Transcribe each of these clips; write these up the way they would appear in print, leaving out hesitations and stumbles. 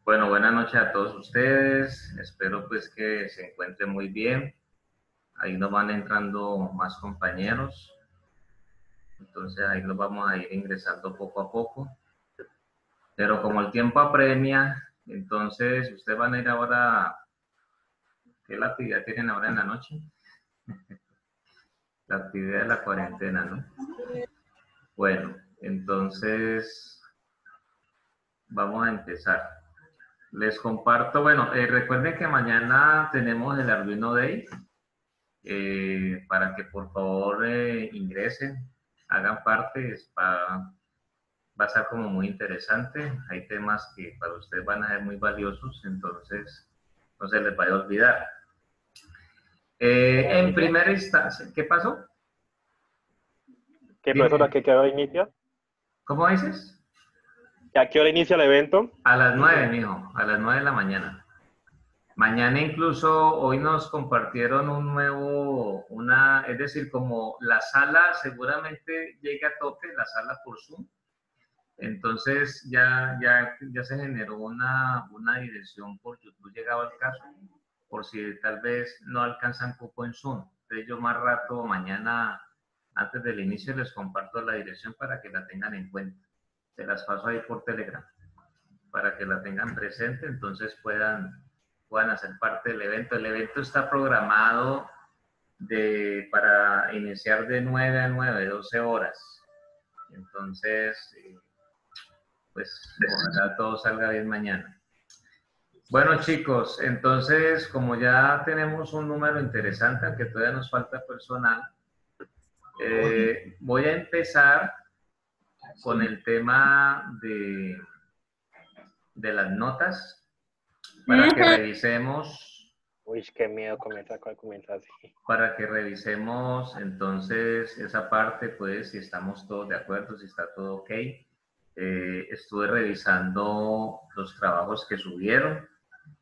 Bueno, buenas noches a todos ustedes. Espero pues que se encuentren muy bien. Ahí nos van entrando más compañeros. Entonces ahí los vamos a ir ingresando poco a poco. Pero como el tiempo apremia, entonces ustedes van a ir ahora, ¿qué la actividad tienen ahora en la noche? La actividad de la cuarentena, ¿no? Bueno, entonces vamos a empezar. Les comparto, bueno, recuerden que mañana tenemos el Arduino Day. Para que por favor ingresen, hagan parte, va a ser como muy interesante. Hay temas que para ustedes van a ser muy valiosos, entonces no se les vaya a olvidar. En primera instancia, ¿qué pasó? ¿Qué, profesora, Dime, qué hora inicia? ¿cómo dices? ¿A qué hora inicia el evento? A las 9, mijo, a las 9 de la mañana. Mañana incluso, hoy nos compartieron un nuevo, es decir, como la sala seguramente llega a tope, la sala por Zoom. Entonces ya se generó una dirección por YouTube, llegado al caso, por si tal vez no alcanzan cupo en Zoom. Entonces yo más rato, mañana, antes del inicio, les comparto la dirección para que la tengan en cuenta. Se las paso ahí por Telegram para que la tengan presente, entonces puedan hacer parte del evento. El evento está programado para iniciar de 9 a 9, 12 horas. Entonces, pues ojalá todo salga bien mañana. Bueno chicos, entonces como ya tenemos un número interesante, aunque todavía nos falta personal, voy a empezar con el tema de las notas para que revisemos, Uy, qué miedo comenzar así. entonces esa parte, pues si estamos todos de acuerdo, si está todo ok. Estuve revisando los trabajos que subieron.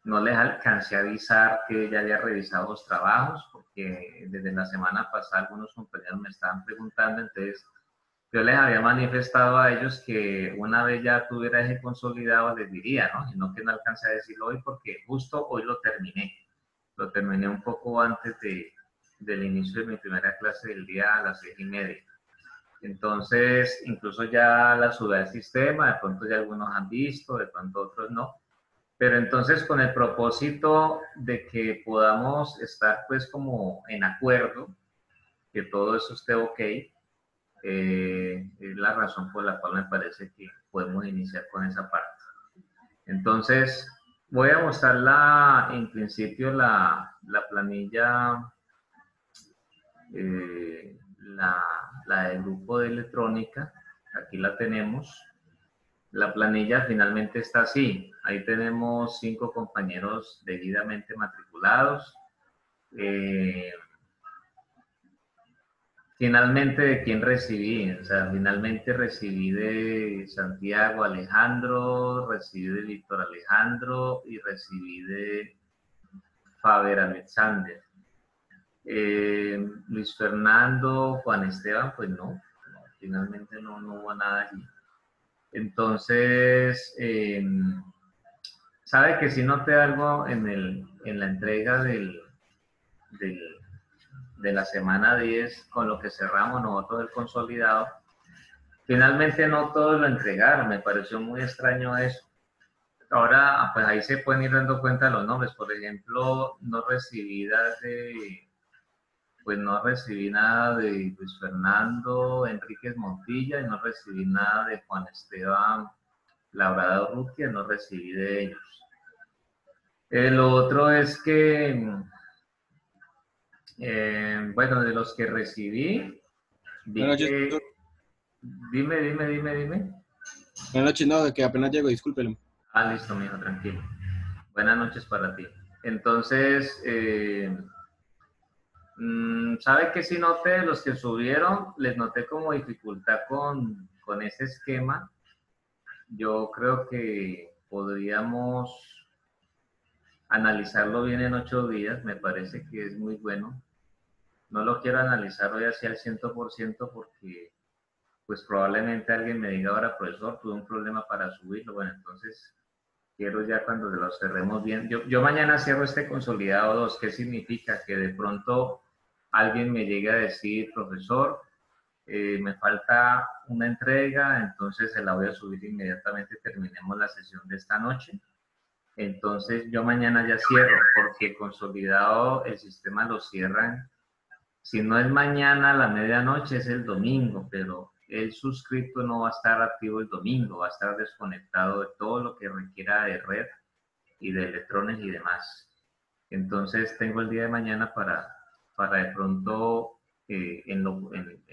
No les alcancé a avisar que ya había revisado los trabajos, porque desde la semana pasada algunos compañeros me estaban preguntando, entonces yo les había manifestado a ellos que una vez ya tuviera ese consolidado les diría, ¿no? Y no que no alcancé a decirlo hoy porque justo hoy lo terminé. Lo terminé un poco antes del inicio de mi primera clase del día a las 6:30. Entonces, incluso ya la subí al sistema, de pronto ya algunos han visto, de pronto otros no. Pero entonces con el propósito de que podamos estar pues como en acuerdo, que todo eso esté ok, es la razón por la cual me parece que podemos iniciar con esa parte. Entonces, voy a mostrar en principio la planilla, la del grupo de electrónica. Aquí la tenemos. La planilla finalmente está así. Ahí tenemos 5 compañeros debidamente matriculados. Eh, Finalmente, ¿de quién recibí? O sea, finalmente recibí de Santiago Alejandro, recibí de Víctor Alejandro y recibí de Faber Alexander. Luis Fernando, Juan Esteban, pues no, finalmente no hubo nada allí. Entonces, sabe que si noté algo en la entrega del, de la semana 10 con lo que cerramos nosotros el consolidado. Finalmente no todos lo entregaron, me pareció muy extraño eso. Ahora, pues ahí se pueden ir dando cuenta de los nombres. Por ejemplo, no recibí nada de Luis Fernando Enríquez Montilla y no recibí nada de Juan Esteban Labrado Rutia, no recibí de ellos. El otro es que, bueno, de los que recibí, vi Buenas noches, que, doctor. dime. Buenas noches, no, de que apenas llego, discúlpelo. Ah, listo, mijo, tranquilo. Buenas noches para ti. Entonces, ¿sabe que si noté los que subieron? Les noté como dificultad con ese esquema. Yo creo que podríamos analizarlo bien en 8 días. Me parece que es muy bueno. No lo quiero analizar hoy así al 100% porque pues probablemente alguien me diga ahora, profesor, tuve un problema para subirlo. Bueno, entonces quiero ya cuando lo cerremos bien. Yo mañana cierro este consolidado 2. ¿Qué significa? Que de pronto alguien me llegue a decir, profesor, me falta una entrega, entonces se la voy a subir inmediatamente, terminemos la sesión de esta noche. Entonces yo mañana ya cierro, porque el consolidado, el sistema lo cierran, si no es mañana a la medianoche, es el domingo, pero el suscrito no va a estar activo el domingo, va a estar desconectado de todo lo que requiera de red y de electrones y demás. Entonces tengo el día de mañana para de pronto, en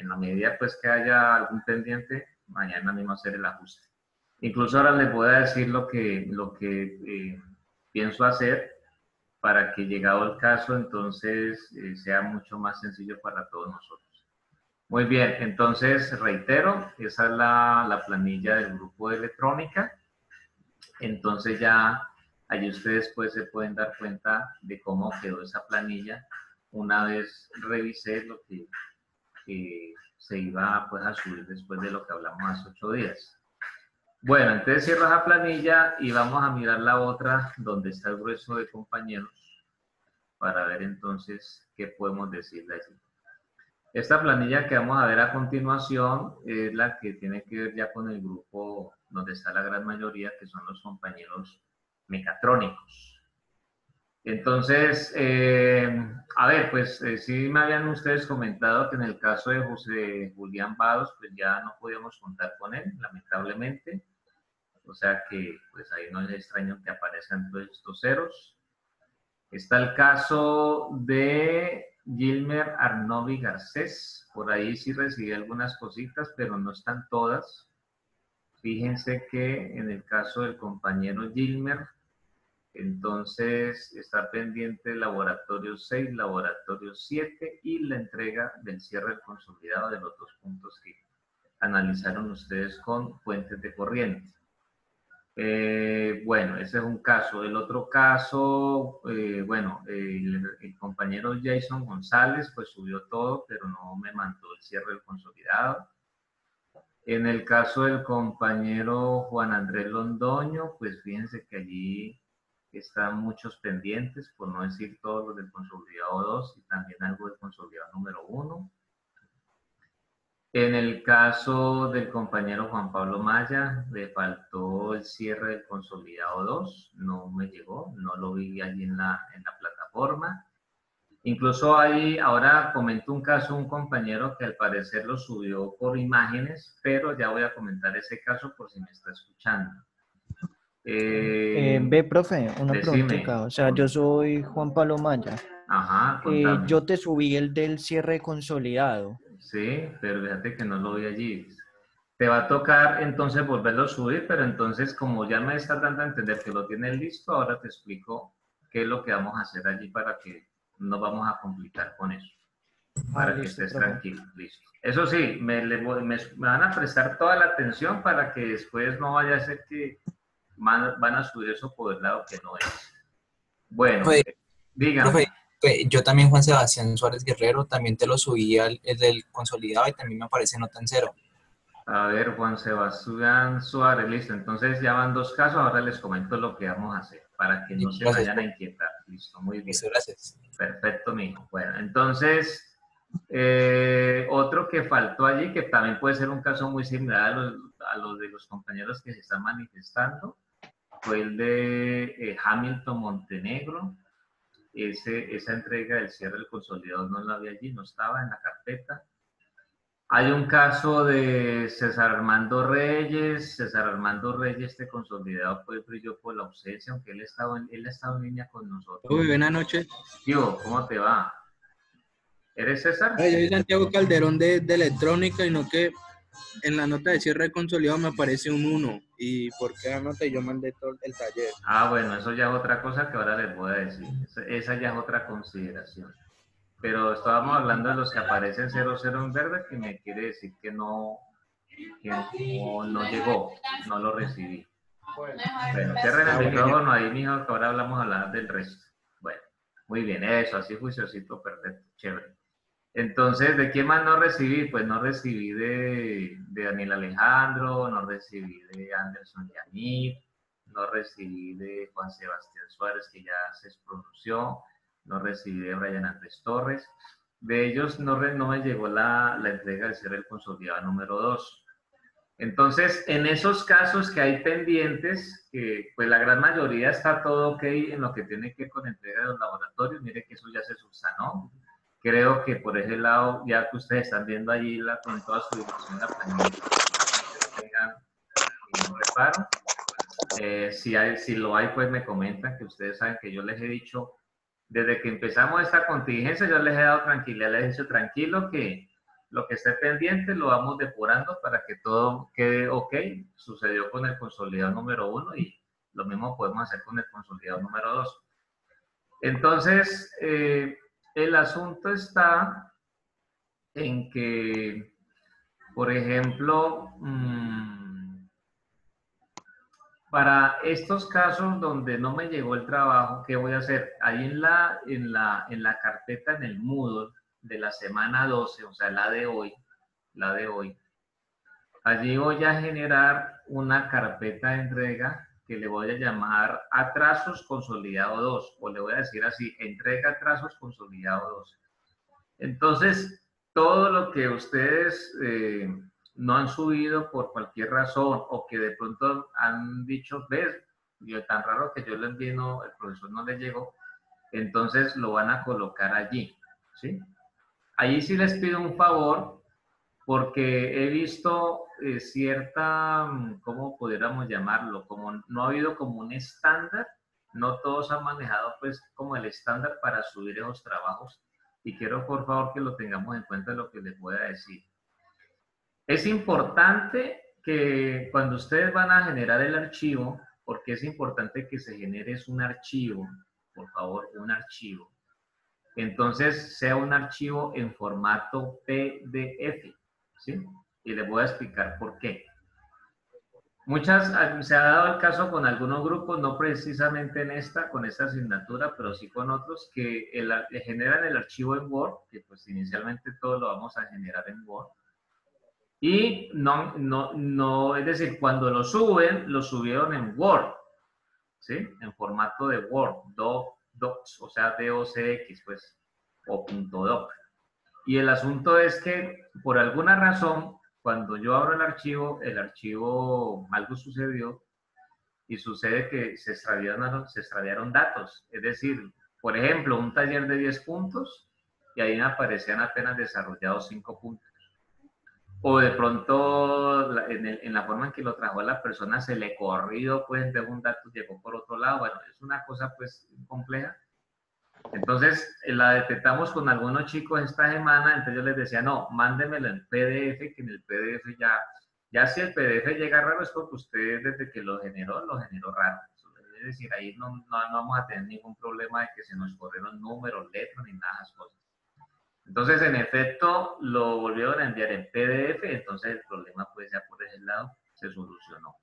la medida pues que haya algún pendiente, mañana mismo hacer el ajuste. Incluso ahora les voy a decir lo que pienso hacer para que llegado el caso, entonces sea mucho más sencillo para todos nosotros. Muy bien, entonces reitero, esa es la planilla del grupo de electrónica. Entonces ya allí ustedes pues se pueden dar cuenta de cómo quedó esa planilla una vez revisé lo que se iba pues a subir después de lo que hablamos hace 8 días. Bueno, entonces cierro esa planilla y vamos a mirar la otra donde está el grueso de compañeros para ver entonces qué podemos decirle allí. Esta planilla que vamos a ver a continuación es la que tiene que ver ya con el grupo donde está la gran mayoría, que son los compañeros mecatrónicos. Entonces, a ver, pues sí me habían ustedes comentado que en el caso de José Julián Vados, pues ya no podíamos contar con él, lamentablemente. O sea que, pues ahí no es extraño que aparezcan todos estos ceros. Está el caso de Gilmer Arnovi Garcés. Por ahí sí recibí algunas cositas, pero no están todas. Fíjense que en el caso del compañero Gilmer, entonces está pendiente el laboratorio 6, laboratorio 7 y la entrega del cierre consolidado de los 2 puntos que analizaron ustedes con fuentes de corriente. Bueno, ese es un caso. El otro caso, bueno, el compañero Jason González pues subió todo, pero no me mandó el cierre del consolidado. En el caso del compañero Juan Andrés Londoño, pues fíjense que allí están muchos pendientes, por no decir todos los del consolidado 2 y también algo del consolidado número 1. En el caso del compañero Juan Pablo Maya, le faltó el cierre del consolidado 2, no me llegó, no lo vi allí en la plataforma. Incluso ahí, ahora comento un caso, un compañero que al parecer lo subió por imágenes, pero ya voy a comentar ese caso por si me está escuchando. Ve, profe, una preguntita. O sea, yo soy Juan Pablo Maya. Ajá, contame. Yo te subí el del cierre consolidado. Sí, pero fíjate que no lo vi allí. Te va a tocar entonces volverlo a subir, pero entonces como ya me estás dando a entender que lo tienes listo, ahora te explico qué es lo que vamos a hacer allí para que no vamos a complicar con eso. Para que estés tranquilo, listo. Eso sí, me van a prestar toda la atención para que después no vaya a ser que van a subir eso por el lado que no es. Bueno, dígame. Profe, yo también, Juan Sebastián Suárez Guerrero, también te lo subí el del consolidado y también me aparece nota en 0. A ver, Juan Sebastián Suárez, listo. Entonces ya van 2 casos, ahora les comento lo que vamos a hacer para que no se vayan a inquietar. Listo, muy bien. Listo, gracias. Perfecto, mijo. Bueno, entonces, otro que faltó allí, que también puede ser un caso muy similar a los de los compañeros que se están manifestando, fue el de Hamilton Montenegro. Esa entrega del cierre del consolidador no la había allí, no estaba en la carpeta. Hay un caso de César Armando Reyes. César Armando Reyes, este consolidado, pues brilló por la ausencia, aunque él ha estado en línea con nosotros. Muy buenas noches. Tío, ¿cómo te va? ¿Eres César? Yo soy Santiago Calderón de electrónica, y no que en la nota de cierre de consolidado me aparece un 1. ¿Y por qué la nota? Y yo mandé todo el taller. Ah, bueno, eso ya es otra cosa que ahora les voy a decir. Esa ya es otra consideración. Pero estábamos hablando de los que aparecen 00 en verde, que me quiere decir que no llegó, no lo recibí. Bueno, cierren el micrófono ahí, mijo, que ahora hablamos del resto. Bueno, muy bien, eso, así juiciosito, perfecto, chévere. Entonces, ¿de quién más no recibí? Pues no recibí de Daniel Alejandro, no recibí de Anderson Yanir, no recibí de Juan Sebastián Suárez, que ya se pronunció, no recibí de Brian Andrés Torres. De ellos no me llegó la entrega del cierre del consolidado número 2. Entonces, en esos casos que hay pendientes, que pues la gran mayoría está todo ok en lo que tiene que ver con entrega de los laboratorios, mire que eso ya se subsanó. Creo que por ese lado, ya que ustedes están viendo allí con toda su dirección, la planilla, no tengan ningún reparo. Si lo hay, pues me comentan, que ustedes saben que yo les he dicho, desde que empezamos esta contingencia, yo les he dado tranquilidad, les he dicho tranquilo que lo que esté pendiente lo vamos depurando para que todo quede ok. Sucedió con el consolidado número 1 y lo mismo podemos hacer con el consolidado número 2. Entonces, el asunto está en que, por ejemplo, para estos casos donde no me llegó el trabajo, ¿qué voy a hacer? Ahí en la carpeta, en el Moodle de la semana 12, o sea, la de hoy, allí voy a generar una carpeta de entrega que le voy a llamar atrasos consolidado 2, o le voy a decir así, entrega atrasos consolidado 2. Entonces, todo lo que ustedes no han subido por cualquier razón, o que de pronto han dicho, ves, yo tan raro que yo lo envié, no, el profesor no le llegó, entonces lo van a colocar allí, ¿sí? Allí sí les pido un favor, porque he visto cierta, ¿cómo pudiéramos llamarlo? Como no ha habido como un estándar, no todos han manejado pues como el estándar para subir esos trabajos, y quiero por favor que lo tengamos en cuenta lo que les voy a decir. Es importante que cuando ustedes van a generar el archivo, porque es importante que se genere un archivo, por favor, un archivo. Entonces, sea un archivo en formato PDF, ¿sí? Y les voy a explicar por qué. Se ha dado el caso con algunos grupos, no precisamente con esta asignatura, pero sí con otros, que generan el archivo en Word, que pues inicialmente todo lo vamos a generar en Word. Y es decir, cuando lo suben, lo subieron en Word, ¿sí? En formato de Word, docs, o sea, docx, pues, o .doc. Y el asunto es que, por alguna razón, cuando yo abro el archivo, algo sucedió, y sucede que se extraviaron datos. Es decir, por ejemplo, un taller de 10 puntos, y ahí me aparecían apenas desarrollados 5 puntos. O de pronto, en la forma en que lo trajo a la persona, se le corrió, pues, de un dato, llegó por otro lado. Bueno, es una cosa, pues, compleja. Entonces, la detectamos con algunos chicos esta semana, entonces yo les decía, no, mándemelo en PDF, que en el PDF ya si el PDF llega raro es porque usted desde que lo generó raro. Es decir, ahí no vamos a tener ningún problema de que se nos corrieron números, letras, ni nada de esas cosas. Entonces, en efecto, lo volvieron a enviar en PDF, entonces el problema, pues, ya por ese lado se solucionó.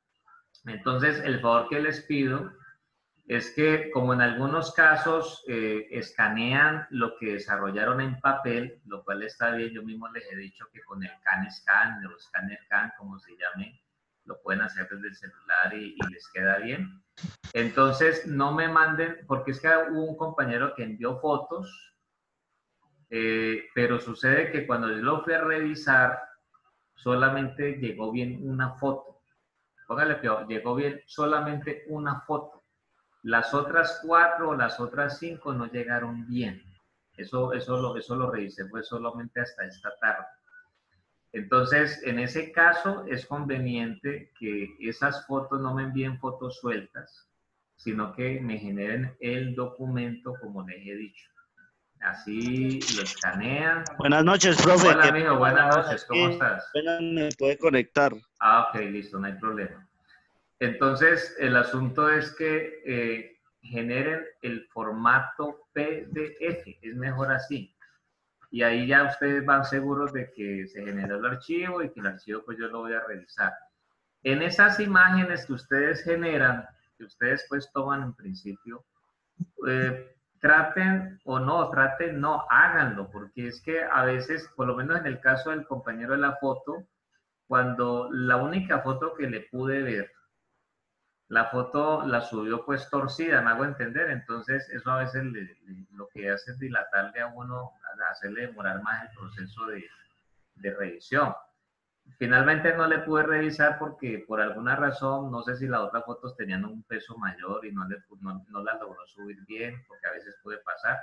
Entonces, el favor que les pido es que, como en algunos casos escanean lo que desarrollaron en papel, lo cual está bien, yo mismo les he dicho que con el CanScan o Scanner Can, como se llame, lo pueden hacer desde el celular y les queda bien. Entonces, no me manden, porque es que hubo un compañero que envió fotos, pero sucede que cuando yo lo fui a revisar, solamente llegó bien una foto. Póngale que llegó bien solamente una foto. Las otras 4 o las otras 5 no llegaron bien. Eso lo revisé, fue solamente hasta esta tarde. Entonces, en ese caso, es conveniente que esas fotos no me envíen fotos sueltas, sino que me generen el documento como les he dicho. Así lo escanean. Buenas noches, profe. Hola, amigo, buenas noches, ¿cómo estás? Me puede conectar. Ah, ok, listo, no hay problema. Entonces, el asunto es que generen el formato PDF, es mejor así. Y ahí ya ustedes van seguros de que se generó el archivo y que el archivo pues yo lo voy a revisar. En esas imágenes que ustedes generan, que ustedes pues toman en principio, traten, háganlo, porque es que a veces, por lo menos en el caso del compañero de la foto, cuando la única foto que le pude ver La foto la subió pues torcida, me hago entender, entonces eso a veces lo que hace es dilatarle a uno, hacerle demorar más el proceso de revisión. Finalmente no le pude revisar porque por alguna razón, no sé si las otras fotos tenían un peso mayor y no las logró subir bien, porque a veces puede pasar.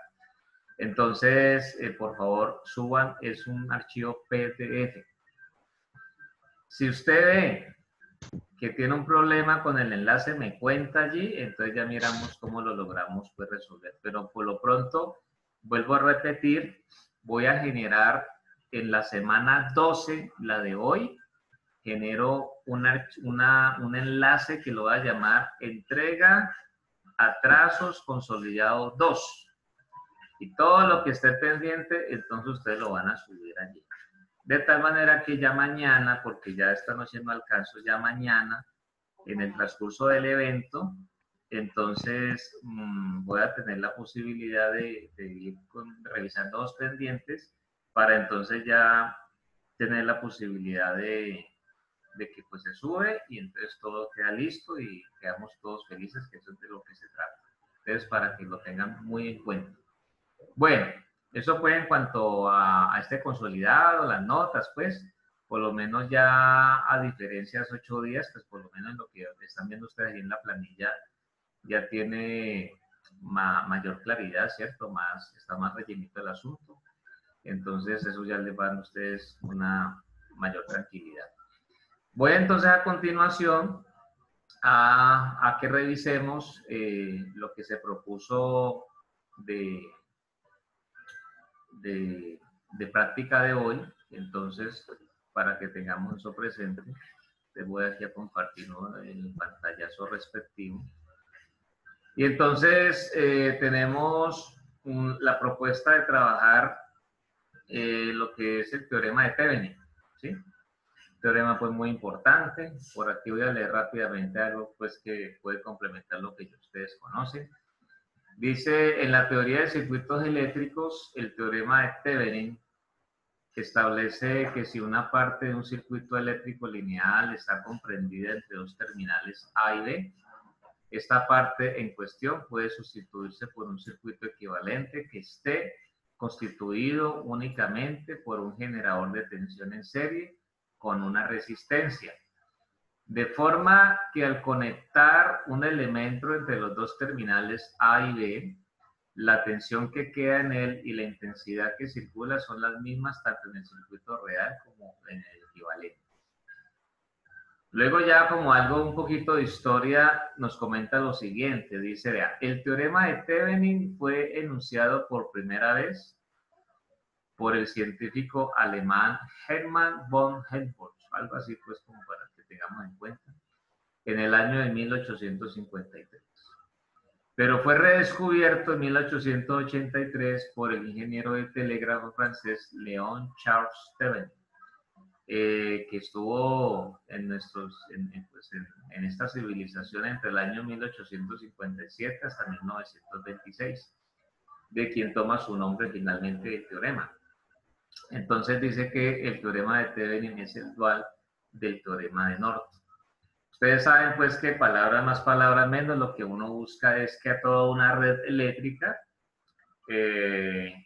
Entonces, por favor, suban, es un archivo PDF. Si usted ve que tiene un problema con el enlace, me cuenta allí, entonces ya miramos cómo lo logramos pues, resolver. Pero por lo pronto, vuelvo a repetir, voy a generar en la semana 12, la de hoy, genero un enlace que lo voy a llamar entrega atrasos consolidado 2. Y todo lo que esté pendiente, entonces ustedes lo van a subir allí. De tal manera que ya mañana, porque ya esta noche no alcanzo, ya mañana, en el transcurso del evento, entonces voy a tener la posibilidad de ir revisando los pendientes para entonces ya tener la posibilidad de que pues se sube y entonces todo queda listo y quedamos todos felices, que eso es de lo que se trata. Entonces, para que lo tengan muy en cuenta. Bueno, eso fue en cuanto a este consolidado, las notas, pues, por lo menos ya a diferencia de 8 días, pues por lo menos lo que están viendo ustedes ahí en la planilla ya tiene mayor claridad, ¿cierto? Está más rellenito el asunto. Entonces, eso ya les va a ustedes una mayor tranquilidad. Voy entonces a continuación a que revisemos lo que se propuso de práctica de hoy. Entonces, para que tengamos eso presente, les voy aquí a compartir, ¿no?, el pantallazo respectivo. Y entonces tenemos la propuesta de trabajar lo que es el teorema de Thevenin, ¿sí? Teorema pues muy importante. Por aquí voy a leer rápidamente algo pues que puede complementar lo que ustedes conocen. Dice, en la teoría de circuitos eléctricos, el teorema de Thevenin establece que si una parte de un circuito eléctrico lineal está comprendida entre dos terminales A y B, esta parte en cuestión puede sustituirse por un circuito equivalente que esté constituido únicamente por un generador de tensión en serie con una resistencia. De forma que al conectar un elemento entre los dos terminales A y B, la tensión que queda en él y la intensidad que circula son las mismas tanto en el circuito real como en el equivalente. Luego ya como algo un poquito de historia nos comenta lo siguiente, dice, vea, el teorema de Thevenin fue enunciado por primera vez por el científico alemán Hermann von Helmholtz, algo así pues como para que tengamos en cuenta, en el año de 1853. Pero fue redescubierto en 1883 por el ingeniero de telégrafo francés Léon Charles Thevenin, que estuvo en esta civilización entre el año 1857 hasta 1926, de quien toma su nombre finalmente el teorema. Entonces dice que el teorema de Thevenin es el dual del teorema de Norton. Ustedes saben pues que palabras más, palabras menos, lo que uno busca es que a toda una red eléctrica,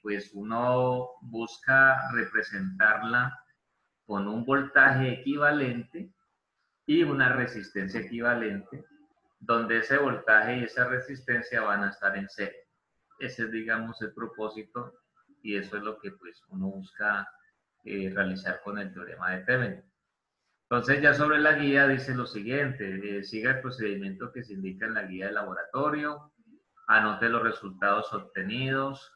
pues uno busca representarla con un voltaje equivalente y una resistencia equivalente, donde ese voltaje y esa resistencia van a estar en serie. Ese es, digamos, el propósito y eso es lo que pues uno busca realizar con el teorema de Thevenin. Entonces ya sobre la guía dice lo siguiente, siga el procedimiento que se indica en la guía de laboratorio, anote los resultados obtenidos,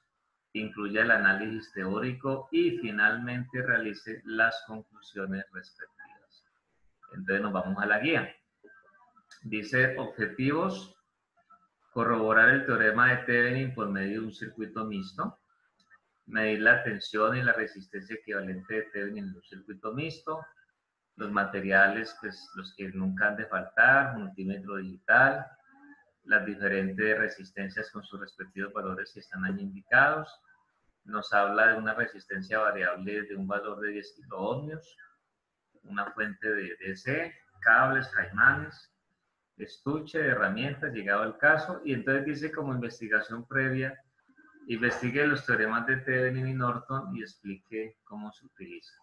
incluya el análisis teórico y finalmente realice las conclusiones respectivas. Entonces nos vamos a la guía. Dice objetivos, corroborar el teorema de Thevenin por medio de un circuito mixto, medir la tensión y la resistencia equivalente de Thevenin en un circuito mixto, los materiales, pues los que nunca han de faltar, multímetro digital, las diferentes resistencias con sus respectivos valores que están ahí indicados. Nos habla de una resistencia variable de un valor de 10 kiloohmios, una fuente de DC, cables, caimanes, estuche de herramientas, llegado el caso, y entonces dice como investigación previa, investigue los teoremas de Thevenin y Norton y explique cómo se utiliza.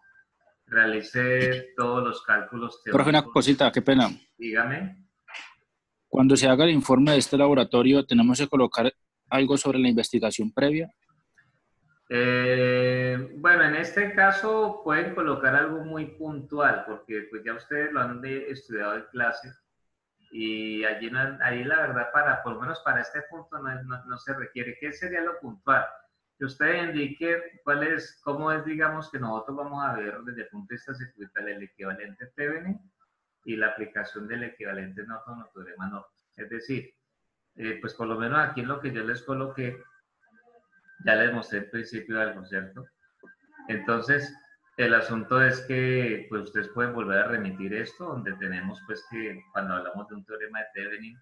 Realice todos los cálculos Profe, una teóricos. cosita, qué pena. Dígame. Cuando se haga el informe de este laboratorio, ¿tenemos que colocar algo sobre la investigación previa? Bueno, en este caso pueden colocar algo muy puntual, porque pues ya ustedes lo han estudiado en clase y allí, ahí la verdad, por lo menos para este punto no se requiere. ¿Qué sería lo puntual? Que ustedes indiquen cómo es, digamos, que nosotros vamos a ver desde el punto de vista circuital el equivalente Thevenin y la aplicación del equivalente Norton o teorema Norton. Es decir, pues por lo menos aquí en lo que yo les coloqué, ya les mostré el principio de algo, ¿cierto? Entonces, el asunto es que pues ustedes pueden volver a remitir esto, donde tenemos pues que cuando hablamos de un teorema de Thevenin,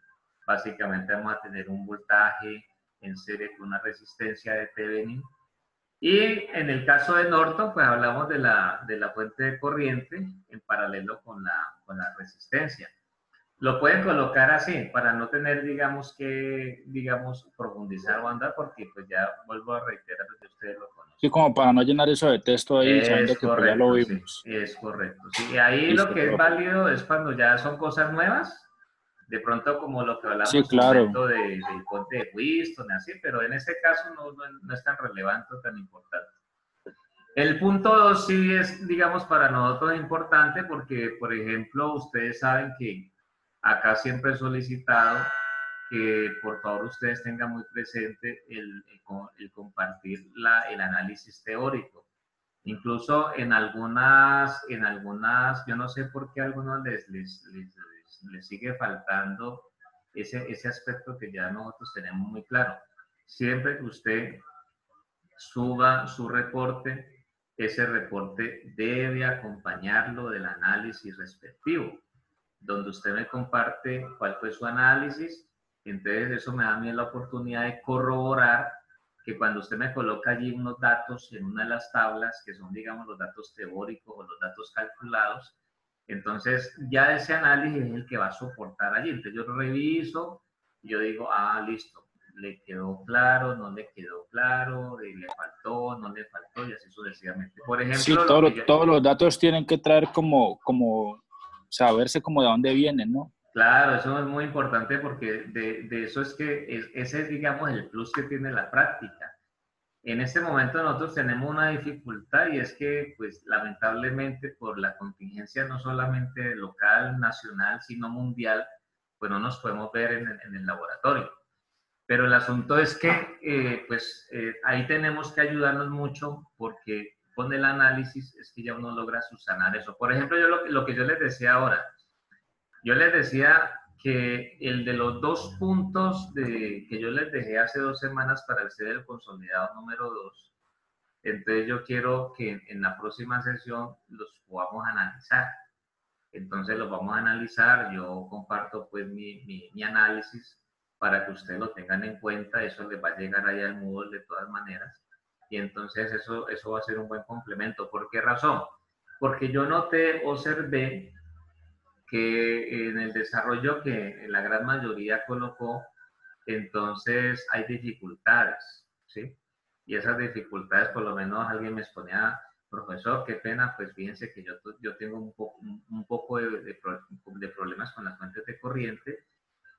básicamente vamos a tener un voltaje en serie con una resistencia de Thevenin. Y en el caso de Norton, pues hablamos de la fuente de corriente en paralelo con la resistencia. Lo pueden colocar así, para no tener, digamos, profundizar o andar, porque pues ya vuelvo a reiterar que ustedes lo conocen. Sí, como para no llenar eso de texto ahí, sabiendo que correcto, ya lo vimos. Sí, es correcto. Sí, y ahí Listo, lo que es profe. válido es cuando ya son cosas nuevas, de pronto como lo que hablamos Sí, claro. del puente de Wheatstone, así, pero en ese caso no es tan relevante o tan importante. El punto 2 sí es, digamos, para nosotros importante porque, por ejemplo, ustedes saben que acá siempre he solicitado que por favor ustedes tengan muy presente el compartir el análisis teórico. Incluso en algunas, yo no sé por qué a algunos les sigue faltando ese aspecto que ya nosotros tenemos muy claro. Siempre que usted suba su reporte, ese reporte debe acompañarlo del análisis respectivo, donde usted me comparte cuál fue su análisis. Entonces eso me da a mí la oportunidad de corroborar que cuando usted me coloca allí unos datos en una de las tablas, que son, digamos, los datos teóricos o los datos calculados, entonces ya ese análisis es el que va a soportar allí. Entonces yo lo reviso y yo digo, listo, le quedó claro, no le quedó claro, le faltó, no le faltó, y así sucesivamente. Por ejemplo, sí, todos los datos tienen que traer como saberse como de dónde vienen, ¿no? Claro, eso es muy importante porque de eso es que ese es, digamos, el plus que tiene la práctica. En este momento nosotros tenemos una dificultad y es que, pues, lamentablemente por la contingencia no solamente local, nacional, sino mundial, pues no nos podemos ver en el laboratorio. Pero el asunto es que, ahí tenemos que ayudarnos mucho porque con el análisis es que ya uno logra subsanar eso. Por ejemplo, lo que yo les decía ahora, yo les decía que el de los 2 puntos que yo les dejé hace 2 semanas para hacer el consolidado número 2, entonces yo quiero que en la próxima sesión los podamos analizar. Entonces los vamos a analizar, yo comparto pues mi análisis para que ustedes lo tengan en cuenta, eso les va a llegar ahí al Moodle de todas maneras. Y entonces eso va a ser un buen complemento. ¿Por qué razón? Porque yo observé que en el desarrollo que la gran mayoría colocó, entonces hay dificultades, ¿sí? Y esas dificultades, por lo menos alguien me exponía, profesor, qué pena, pues fíjense que yo tengo un poco de problemas con las fuentes de corriente.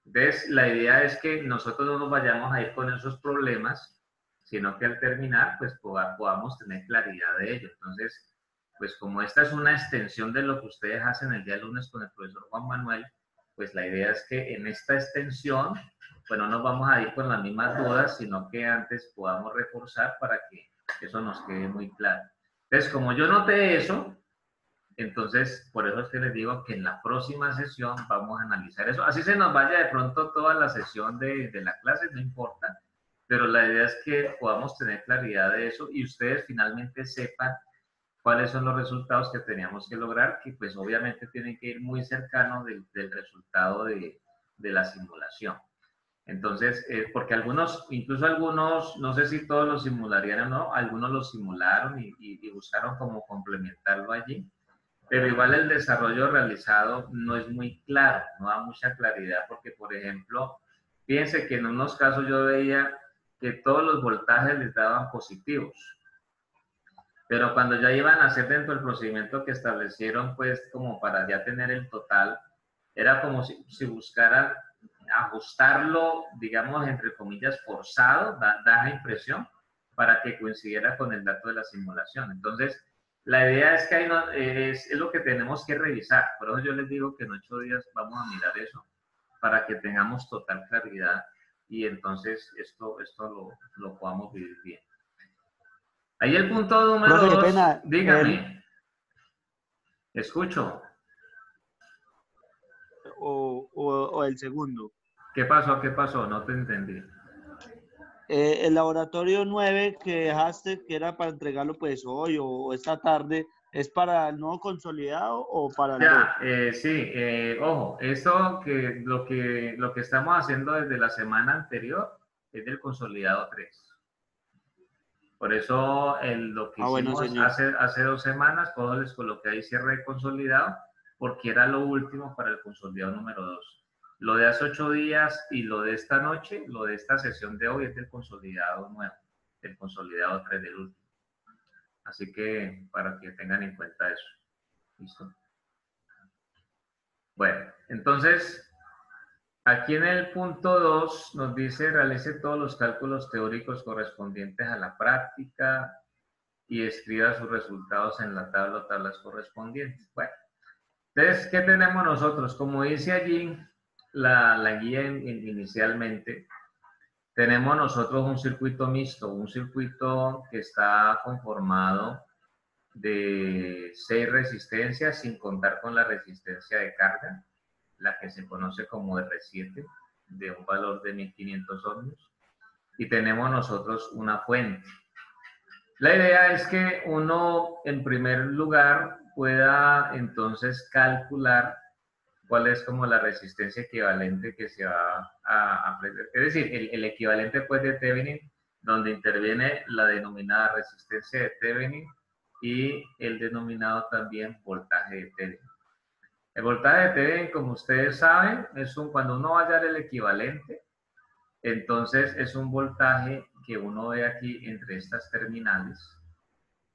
Entonces, la idea es que nosotros no nos vayamos a ir con esos problemas, sino que al terminar, pues podamos tener claridad de ello. Entonces, pues como esta es una extensión de lo que ustedes hacen el día lunes con el profesor Juan Manuel, pues la idea es que en esta extensión, pues no nos vamos a ir con las mismas dudas, sino que antes podamos reforzar para que eso nos quede muy claro. Entonces, como yo noté eso, entonces por eso es que les digo que en la próxima sesión vamos a analizar eso. Así se nos vaya de pronto toda la sesión de la clase, no importa, pero la idea es que podamos tener claridad de eso y ustedes finalmente sepan cuáles son los resultados que teníamos que lograr, que pues obviamente tienen que ir muy cercanos del resultado de la simulación. Entonces, porque incluso algunos, no sé si todos lo simularían o no, algunos lo simularon y buscaron cómo complementarlo allí. Pero igual el desarrollo realizado no es muy claro, no da mucha claridad, porque, por ejemplo, fíjense que en unos casos yo veía que todos los voltajes les daban positivos, pero cuando ya iban a hacer dentro del procedimiento que establecieron, pues como para ya tener el total, era como si buscaran ajustarlo, digamos, entre comillas, forzado, da la impresión, para que coincidiera con el dato de la simulación. Entonces, la idea es que ahí no, es lo que tenemos que revisar. Por eso yo les digo que en 8 días vamos a mirar eso, para que tengamos total claridad y entonces esto lo podamos vivir bien. Ahí el punto número Profe, 2, pena, dígame. Escucho. O el segundo. ¿Qué pasó? ¿Qué pasó? No te entendí. El laboratorio 9 que dejaste, que era para entregarlo pues hoy o esta tarde, ¿es para el nuevo consolidado o para el Ya, sí, ojo, esto lo que estamos haciendo desde la semana anterior es del consolidado 3. Por eso lo que bueno, hicimos señor. hace 2 semanas, todos les coloqué ahí cierre de consolidado, porque era lo último para el consolidado número 2. Lo de hace 8 días y lo de esta noche, lo de esta sesión de hoy es del consolidado nuevo, del consolidado 3 del último. Así que para que tengan en cuenta eso. ¿Listo? Bueno, entonces, aquí en el punto 2 nos dice realice todos los cálculos teóricos correspondientes a la práctica y escriba sus resultados en la tabla o tablas correspondientes. Bueno, entonces, ¿qué tenemos nosotros? Como dice allí la guía inicialmente, tenemos nosotros un circuito mixto, un circuito que está conformado de 6 resistencias sin contar con la resistencia de carga, la que se conoce como R7, de un valor de 1500 ohmios, y tenemos nosotros una fuente. La idea es que uno, en primer lugar, pueda entonces calcular cuál es como la resistencia equivalente que se va a aprender. Es decir, el equivalente pues de Thevenin, donde interviene la denominada resistencia de Thevenin y el denominado también voltaje de Thevenin. El voltaje de Thevenin, como ustedes saben, es cuando uno va a hallar el equivalente, entonces es un voltaje que uno ve aquí entre estas terminales.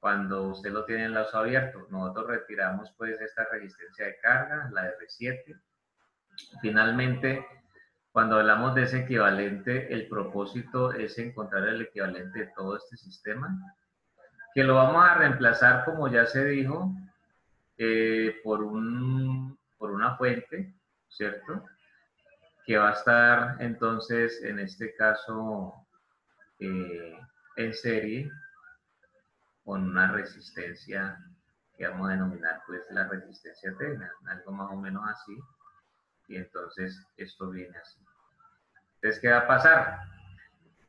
Cuando usted lo tiene en lazo abierto, nosotros retiramos pues esta resistencia de carga, la R7. Finalmente, cuando hablamos de ese equivalente, el propósito es encontrar el equivalente de todo este sistema, que lo vamos a reemplazar, como ya se dijo, por una fuente, ¿cierto? Que va a estar entonces, en este caso, en serie, con una resistencia que vamos a denominar pues la resistencia Thevenin, algo más o menos así, y entonces esto viene así. Entonces, ¿qué va a pasar?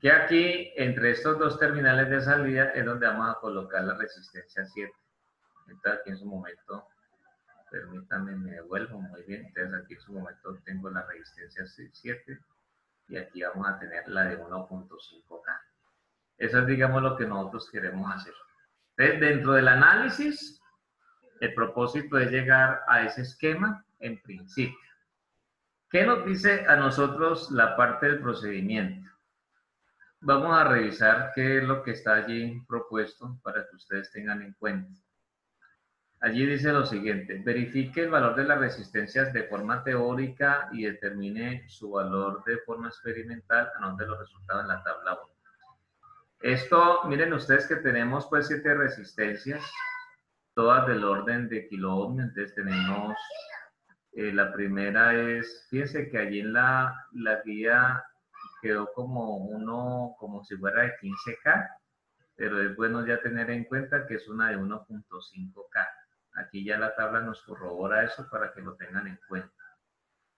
Que aquí, entre estos dos terminales de salida, es donde vamos a colocar la resistencia 7. Entonces, aquí en su momento, permítanme, me devuelvo muy bien. Entonces, aquí en su momento tengo la resistencia 7 y aquí vamos a tener la de 1.5K. Eso es, digamos, lo que nosotros queremos hacer. Entonces, dentro del análisis, el propósito es llegar a ese esquema en principio. ¿Qué nos dice a nosotros la parte del procedimiento? Vamos a revisar qué es lo que está allí propuesto para que ustedes tengan en cuenta. Allí dice lo siguiente: verifique el valor de las resistencias de forma teórica y determine su valor de forma experimental, anote los resultados en la tabla 1. Esto, miren ustedes que tenemos pues 7 resistencias, todas del orden de kiloohmios. Entonces tenemos, la primera es, fíjense que allí en la guía quedó como si fuera de 15K, pero es bueno ya tener en cuenta que es una de 1.5K. Aquí ya la tabla nos corrobora eso para que lo tengan en cuenta.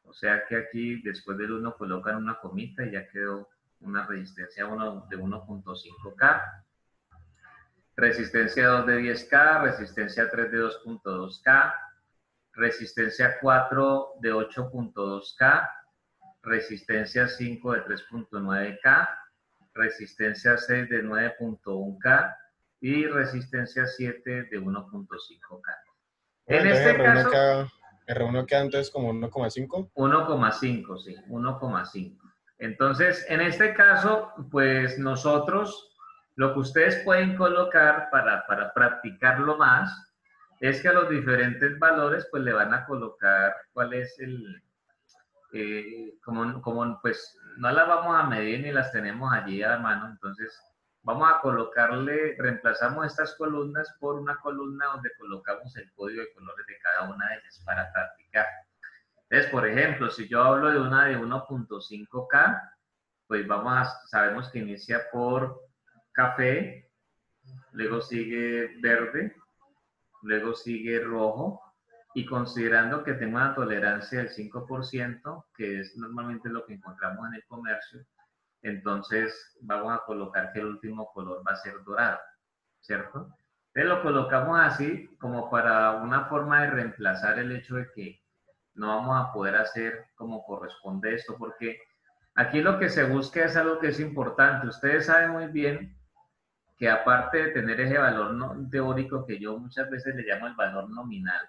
O sea que aquí después del 1 colocan una comita y ya quedó una resistencia de 1.5K, resistencia 2 de 10K, resistencia 3 de 2.2K, resistencia 4 de 8.2K, resistencia 5 de 3.9K, resistencia 6 de 9.1K y resistencia 7 de 1.5K. En este caso, R1 queda entonces como 1,5. 1,5, sí, 1,5. Entonces, en este caso, pues nosotros, lo que ustedes pueden colocar para practicarlo más, es que a los diferentes valores, pues le van a colocar cuál es el, como pues no las vamos a medir ni las tenemos allí a mano, entonces vamos a colocarle, reemplazamos estas columnas por una columna donde colocamos el código de colores de cada una de ellas para practicar. Entonces, por ejemplo, si yo hablo de una de 1.5K, pues sabemos que inicia por café, luego sigue verde, luego sigue rojo, y considerando que tengo una tolerancia del 5%, que es normalmente lo que encontramos en el comercio, entonces vamos a colocar que el último color va a ser dorado, ¿cierto? Entonces lo colocamos así como para una forma de reemplazar el hecho de que no vamos a poder hacer como corresponde esto, porque aquí lo que se busca es algo que es importante. Ustedes saben muy bien que aparte de tener ese valor teórico que yo muchas veces le llamo el valor nominal,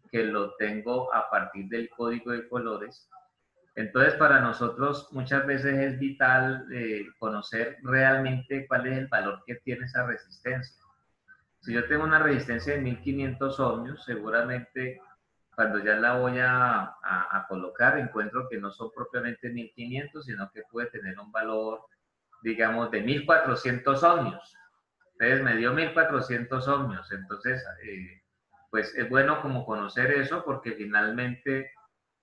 que lo tengo a partir del código de colores, entonces para nosotros muchas veces es vital conocer realmente cuál es el valor que tiene esa resistencia. Si yo tengo una resistencia de 1500 ohmios, seguramente cuando ya la voy a colocar, encuentro que no son propiamente 1500, sino que puede tener un valor, digamos, de 1400 ohmios. Entonces me dio 1400 ohmios. Entonces, pues es bueno como conocer eso, porque finalmente,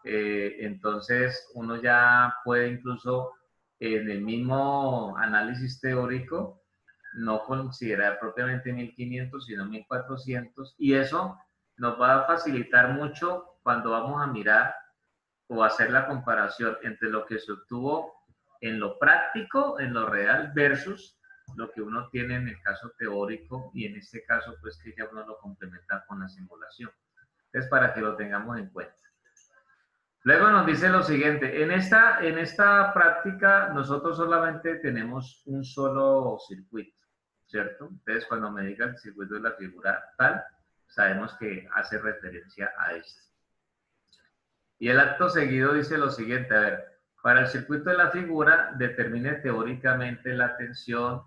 entonces uno ya puede incluso en el mismo análisis teórico no considerar propiamente 1500, sino 1400, y eso nos va a facilitar mucho cuando vamos a mirar o hacer la comparación entre lo que se obtuvo en lo práctico, en lo real, versus lo que uno tiene en el caso teórico, y en este caso, pues que ya uno lo complementa con la simulación. Es para que lo tengamos en cuenta. Luego nos dice lo siguiente: en esta práctica nosotros solamente tenemos un solo circuito, ¿cierto? Entonces cuando me digan el circuito de la figura tal, sabemos que hace referencia a esto. Y el acto seguido dice lo siguiente: a ver, para el circuito de la figura, determine teóricamente la tensión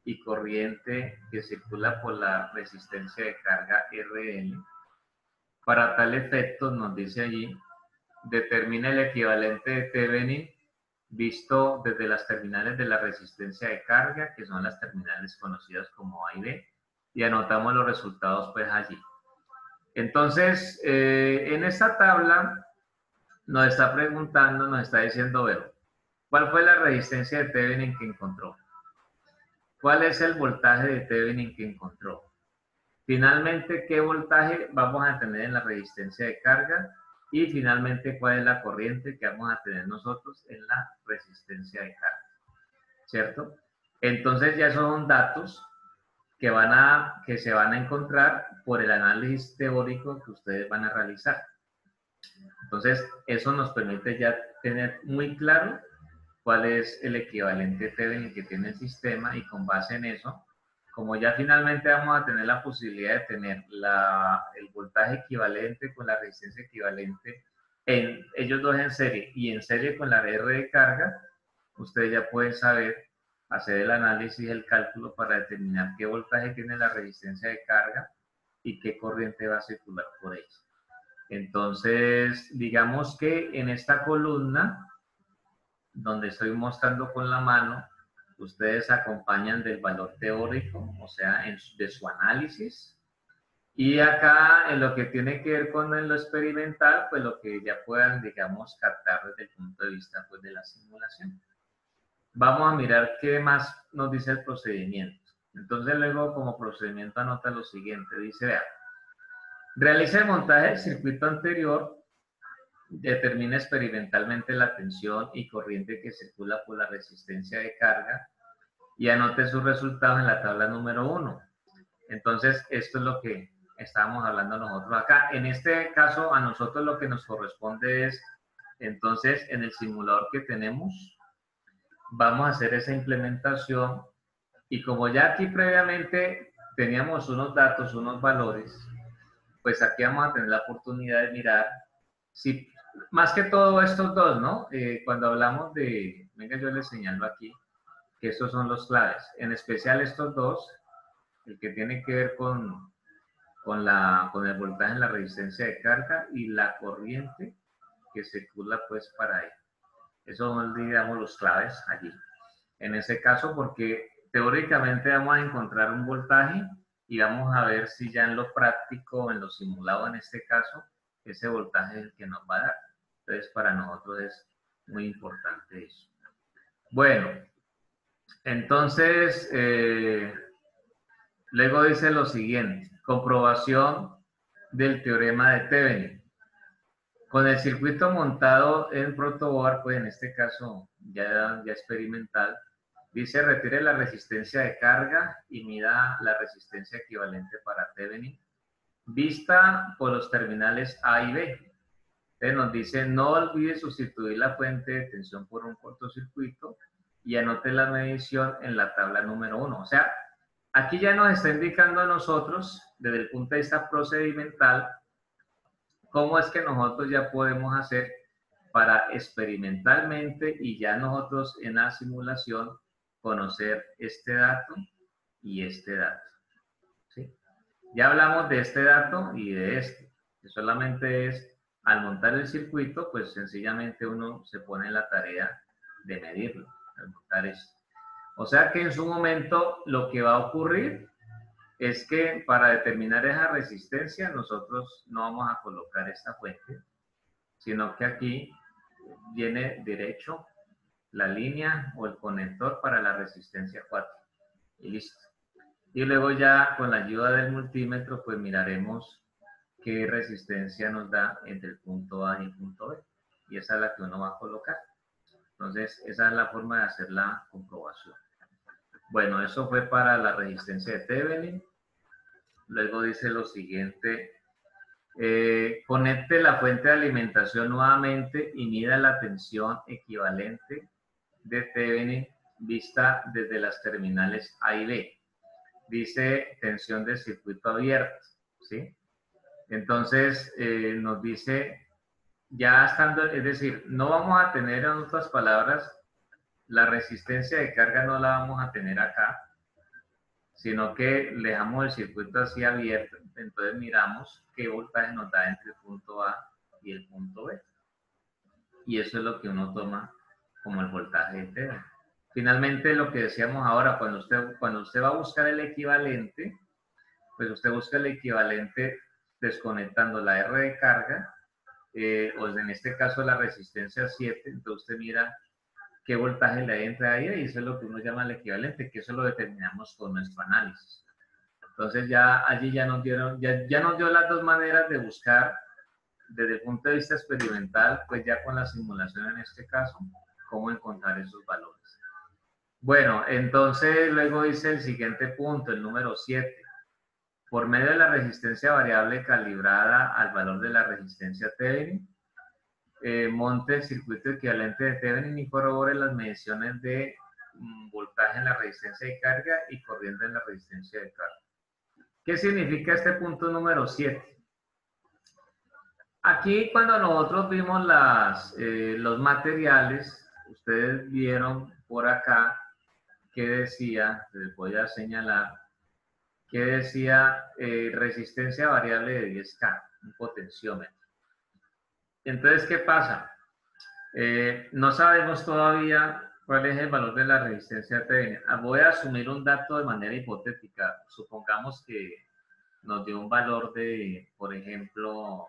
y corriente que circula por la resistencia de carga RL. Para tal efecto, nos dice allí, determine el equivalente de Thevenin visto desde las terminales de la resistencia de carga, que son las terminales conocidas como A y B, y anotamos los resultados pues allí. Entonces, en esta tabla nos está preguntando, nos está diciendo, Vero, ¿cuál fue la resistencia de Thevenin que encontró? ¿Cuál es el voltaje de Thevenin que encontró? Finalmente, ¿qué voltaje vamos a tener en la resistencia de carga? Y finalmente, ¿cuál es la corriente que vamos a tener nosotros en la resistencia de carga? ¿Cierto? Entonces ya son datos que se van a encontrar por el análisis teórico que ustedes van a realizar. Entonces, eso nos permite ya tener muy claro cuál es el equivalente Thevenin que tiene el sistema, y con base en eso, como ya finalmente vamos a tener la posibilidad de tener el voltaje equivalente con la resistencia equivalente en ellos dos en serie y en serie con la R de carga, ustedes ya pueden saber hacer el análisis, el cálculo para determinar qué voltaje tiene la resistencia de carga y qué corriente va a circular por ella. Entonces, digamos que en esta columna, donde estoy mostrando con la mano, ustedes acompañan del valor teórico, o sea, de su análisis. Y acá, en lo que tiene que ver con lo experimental, pues lo que ya puedan, digamos, captar desde el punto de vista pues, de la simulación. Vamos a mirar qué más nos dice el procedimiento. Entonces, luego, como procedimiento, anota lo siguiente. Dice, vea, realice el montaje del circuito anterior, determina experimentalmente la tensión y corriente que circula por la resistencia de carga y anote sus resultados en la tabla número 1. Entonces, esto es lo que estábamos hablando nosotros acá. En este caso, a nosotros lo que nos corresponde es, entonces, en el simulador que tenemos, vamos a hacer esa implementación, y como ya aquí previamente teníamos unos datos, unos valores, pues aquí vamos a tener la oportunidad de mirar si, más que todo estos dos, ¿no? Cuando hablamos de, venga, yo les señalo aquí, que estos son los claves, en especial estos dos, el que tiene que ver con el voltaje en la resistencia de carga y la corriente que circula pues para ahí. Esos son, digamos, los claves allí. En ese caso, porque teóricamente vamos a encontrar un voltaje y vamos a ver si ya en lo práctico, en lo simulado en este caso, ese voltaje es el que nos va a dar. Entonces, para nosotros es muy importante eso. Bueno, entonces, luego dice lo siguiente, comprobación del teorema de Thevenin. Con el circuito montado en protoboard, pues en este caso ya experimental, dice retire la resistencia de carga y mida la resistencia equivalente para Thevenin, vista por los terminales A y B. Entonces nos dice no olvide sustituir la fuente de tensión por un cortocircuito y anote la medición en la tabla número 1. O sea, aquí ya nos está indicando a nosotros, desde el punto de vista procedimental, cómo es que nosotros ya podemos hacer para experimentalmente y ya nosotros en la simulación conocer este dato y este dato. ¿Sí? Ya hablamos de este dato y de este, que solamente es al montar el circuito, pues sencillamente uno se pone en la tarea de medirlo, al montar esto. O sea que en su momento lo que va a ocurrir es que para determinar esa resistencia nosotros no vamos a colocar esta fuente, sino que aquí viene derecho la línea o el conector para la resistencia 4. Y listo. Y luego ya con la ayuda del multímetro pues miraremos qué resistencia nos da entre el punto A y el punto B. Y esa es la que uno va a colocar. Entonces esa es la forma de hacer la comprobación. Bueno, eso fue para la resistencia de Thevenin. Luego dice lo siguiente, conecte la fuente de alimentación nuevamente y mida la tensión equivalente de Thevenin vista desde las terminales A y B. Dice tensión de circuito abierto, ¿sí? Entonces nos dice, ya estando, es decir, no vamos a tener, en otras palabras, la resistencia de carga no la vamos a tener acá, sino que le dejamos el circuito así abierto, entonces miramos qué voltaje nos da entre el punto A y el punto B. Y eso es lo que uno toma como el voltaje de Thevenin. Finalmente, lo que decíamos ahora, cuando usted va a buscar el equivalente, pues usted busca el equivalente desconectando la R de carga, o en este caso la resistencia 7, entonces usted mira qué voltaje le hay entre ahí y eso es lo que uno llama el equivalente, que eso lo determinamos con nuestro análisis. Entonces ya allí ya nos dio las dos maneras de buscar desde el punto de vista experimental, pues ya con la simulación en este caso, cómo encontrar esos valores. Bueno, entonces luego dice el siguiente punto, el número 7. Por medio de la resistencia variable calibrada al valor de la resistencia Thevenin, monte el circuito equivalente de Thevenin y corrobore las mediciones de voltaje en la resistencia de carga y corriente en la resistencia de carga. ¿Qué significa este punto número 7? Aquí cuando nosotros vimos los materiales, ustedes vieron por acá que decía, les voy a señalar, que decía resistencia variable de 10K, un potenciómetro. Entonces, ¿qué pasa? No sabemos todavía cuál es el valor de la resistencia Thevenin. Voy a asumir un dato de manera hipotética. Supongamos que nos dio un valor de, por ejemplo,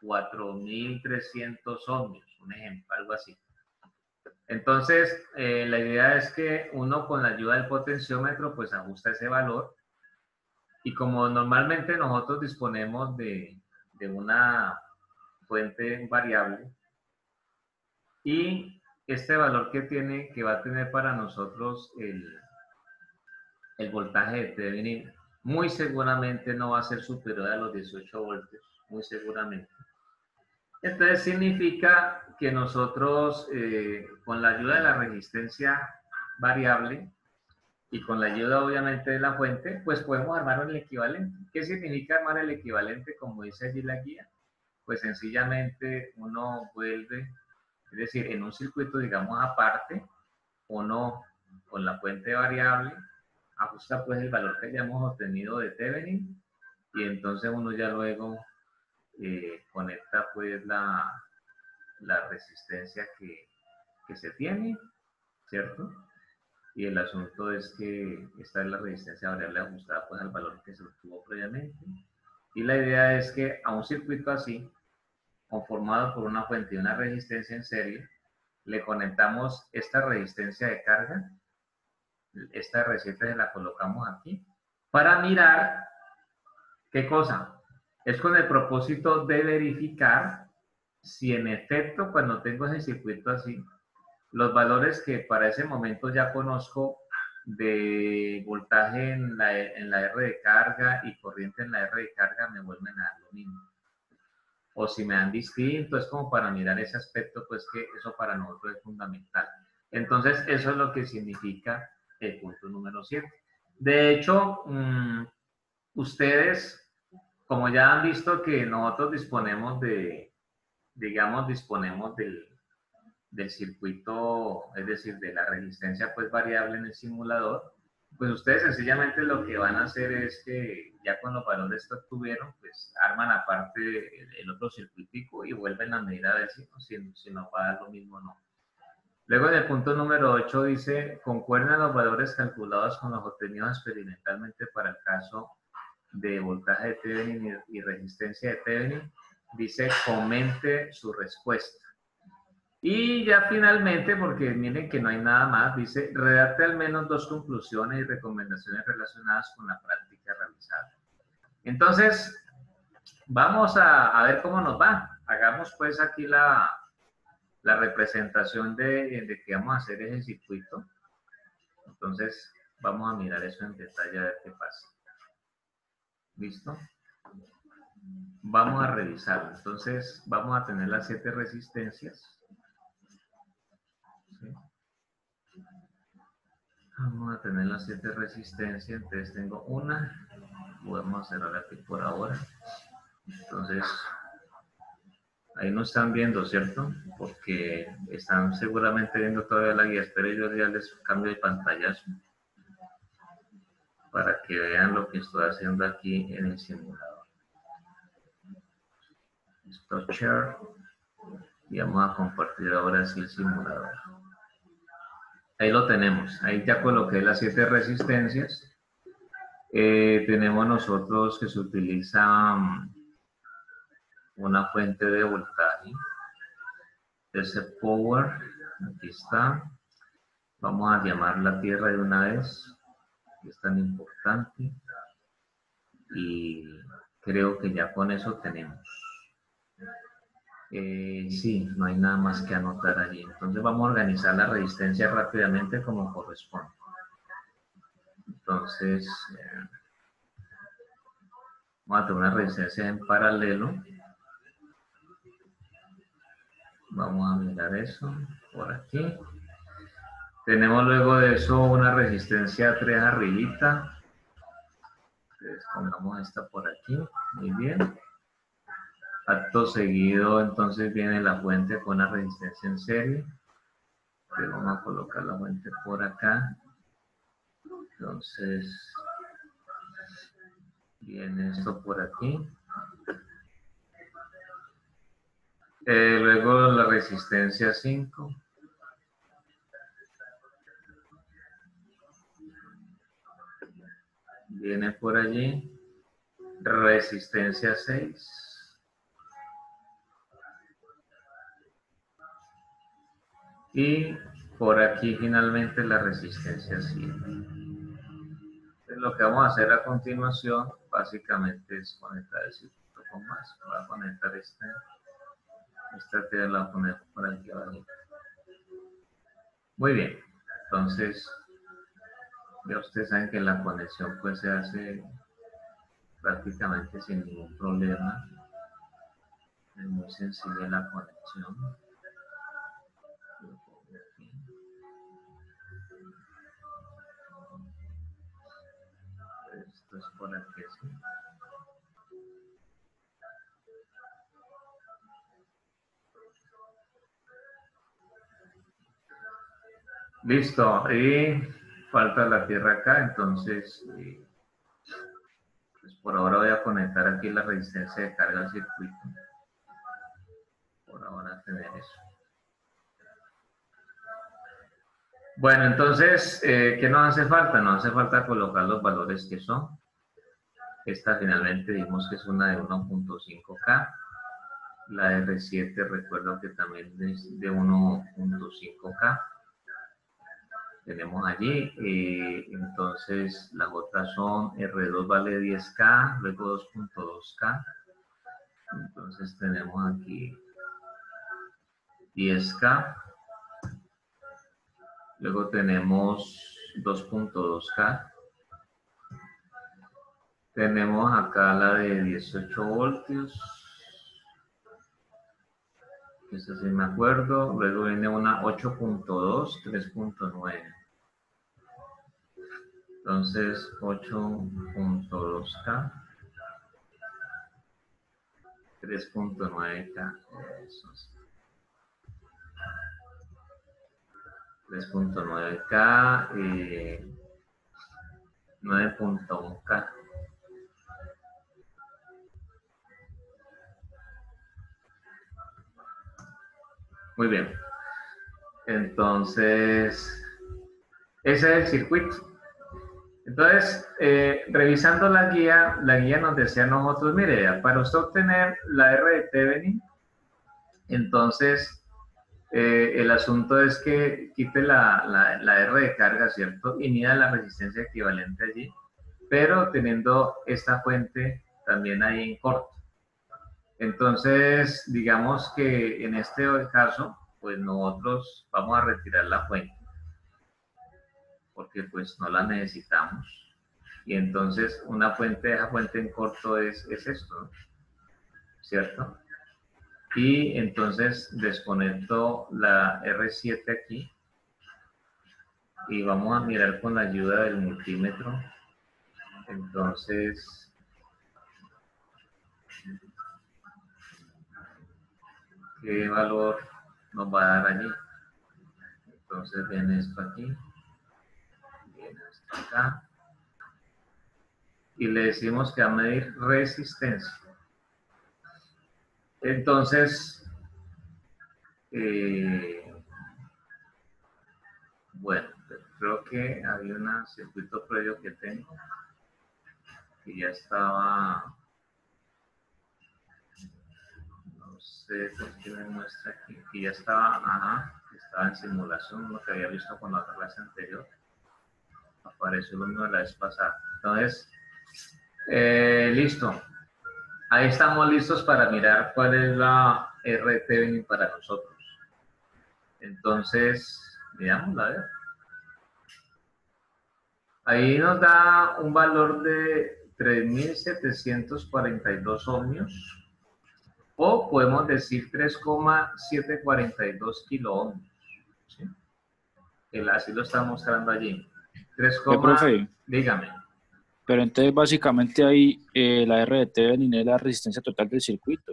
4.300 ohmios, un ejemplo, algo así. Entonces, la idea es que uno con la ayuda del potenciómetro pues ajusta ese valor y como normalmente nosotros disponemos de una fuente variable y este valor que va a tener para nosotros el voltaje de Thevenin muy seguramente no va a ser superior a los 18 voltios, muy seguramente. Entonces significa que nosotros con la ayuda de la resistencia variable y con la ayuda obviamente de la fuente, pues podemos armar el equivalente. ¿Qué significa armar el equivalente? Como dice allí la guía, pues sencillamente uno vuelve, es decir, en un circuito, digamos, aparte, uno con la fuente variable ajusta pues el valor que hayamos obtenido de Thevenin y entonces uno ya luego conecta pues la resistencia que se tiene, ¿cierto? Y el asunto es que esta es la resistencia variable ajustada pues al valor que se obtuvo previamente. Y la idea es que a un circuito así, conformado por una fuente y una resistencia en serie, le conectamos esta resistencia de carga, esta receta se la colocamos aquí, para mirar qué cosa. Es con el propósito de verificar si en efecto cuando tengo ese circuito así, los valores que para ese momento ya conozco de voltaje en la R de carga y corriente en la R de carga me vuelven a dar lo mismo. O si me dan distinto, es como para mirar ese aspecto, pues que eso para nosotros es fundamental. Entonces, eso es lo que significa el punto número 7. De hecho, ustedes, como ya han visto que nosotros disponemos de, digamos, disponemos del circuito, es decir, de la resistencia pues variable en el simulador, pues ustedes sencillamente lo que van a hacer es que ya con los valores que obtuvieron, pues arman aparte el otro circuitico y vuelven a medir a ver si nos va a dar lo mismo o no. Luego en el punto número 8 dice, concuerdan los valores calculados con los obtenidos experimentalmente para el caso de voltaje de Thevenin y resistencia de Thevenin. Dice, comente su respuesta. Y ya finalmente, porque miren que no hay nada más, dice, redacte al menos 2 conclusiones y recomendaciones relacionadas con la práctica realizada. Entonces, vamos a ver cómo nos va. Hagamos pues aquí la representación de que vamos a hacer ese circuito. Entonces, vamos a mirar eso en detalle a ver qué pasa. ¿Listo? Vamos a revisarlo. Entonces, vamos a tener las 7 resistencias. Vamos a tener las 7 resistencias, entonces tengo una, podemos cerrar aquí por ahora. Entonces, ahí no están viendo, ¿cierto? Porque están seguramente viendo todavía la guía, espero yo ya les cambio de pantallazo para que vean lo que estoy haciendo aquí en el simulador. Stop share y vamos a compartir ahora sí el simulador. Ahí lo tenemos, ahí ya coloqué las 7 resistencias. Tenemos nosotros que se utiliza una fuente de voltaje. Ese power, aquí está. Vamos a llamar la tierra de una vez, que es tan importante. Y creo que ya con eso tenemos. Sí, no hay nada más que anotar allí. Entonces vamos a organizar la resistencia rápidamente como corresponde. Entonces, vamos a tener una resistencia en paralelo. Vamos a mirar eso por aquí. Tenemos luego de eso una resistencia 3 arribita. Entonces pongamos esta por aquí. Muy bien. Acto seguido, entonces viene la fuente con la resistencia en serie. Entonces vamos a colocar la fuente por acá. Entonces, viene esto por aquí. Luego la resistencia 5. Viene por allí. Resistencia 6. Y por aquí finalmente la resistencia 7. Entonces, lo que vamos a hacer a continuación básicamente es conectar el circuito con más. Voy a conectar esta tela, la voy a poner por aquí abajo. Muy bien, entonces ya ustedes saben que la conexión pues se hace prácticamente sin ningún problema. Es muy sencilla la conexión. Esto es por aquí, ¿sí? Listo, y falta la tierra acá, entonces pues por ahora voy a conectar aquí la resistencia de carga al circuito. Por ahora tener eso. Bueno, entonces, ¿qué nos hace falta? Nos hace falta colocar los valores que son. Esta finalmente dijimos que es una de 1.5K. La R7 recuerdo que también es de 1.5K. Tenemos allí, entonces las otras son R2 vale 10K, luego 2.2K. Entonces tenemos aquí 10K. Luego tenemos 2.2K. Tenemos acá la de 18 voltios. Esa sí me acuerdo. Luego viene una 8.2, 3.9. Entonces 8.2K. 3.9K. Eso sí. 3.9K y 9.1K. Muy bien. Entonces, ese es el circuito. Entonces, revisando la guía nos decía a nosotros, mire, para usted obtener la R de Thevenin, entonces el asunto es que quite la R de carga, ¿cierto? Y mida la resistencia equivalente allí, pero teniendo esta fuente también ahí en corto. Entonces, digamos que en este caso, pues nosotros vamos a retirar la fuente, porque pues no la necesitamos. Y entonces una fuente, esa fuente en corto es esto, ¿no? ¿Cierto? Y entonces desconecto la R7 aquí y vamos a mirar con la ayuda del multímetro. Entonces, ¿qué valor nos va a dar allí? Entonces viene esto aquí, viene esto acá, y le decimos que va a medir resistencia. Entonces, bueno, creo que había un circuito previo que tengo, que ya estaba, no sé por qué me muestra aquí, que ya estaba, ajá, que estaba en simulación, lo que había visto con la clase anterior. Apareció lo mismo de la vez pasada. Entonces, listo. Ahí estamos listos para mirar cuál es la R de Thevenin para nosotros. Entonces, mirámosla a ver. Ahí nos da un valor de 3.742 ohmios. O podemos decir 3,742 kiloohmios. ¿Sí? Así lo está mostrando allí. 3, profe, dígame. pero entonces básicamente ahí la R de Thevenin es la resistencia total del circuito.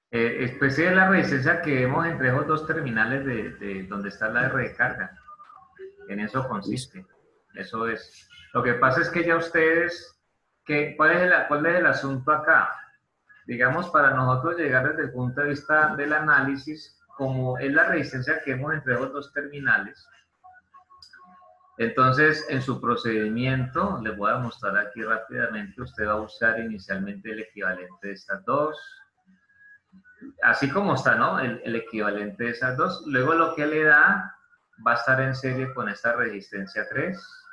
Pues sí, es la resistencia que vemos entre esos dos terminales de donde está la R de carga. En eso consiste. Eso es. Lo que pasa es que ya ustedes, ¿cuál es el asunto acá? Digamos, para nosotros llegar desde el punto de vista del análisis, como es la resistencia que vemos entre esos dos terminales, entonces en su procedimiento, les voy a mostrar aquí rápidamente, usted va a buscar inicialmente el equivalente de estas dos, así como está, ¿no? El equivalente de esas dos. Luego lo que le da va a estar en serie con esta resistencia 3.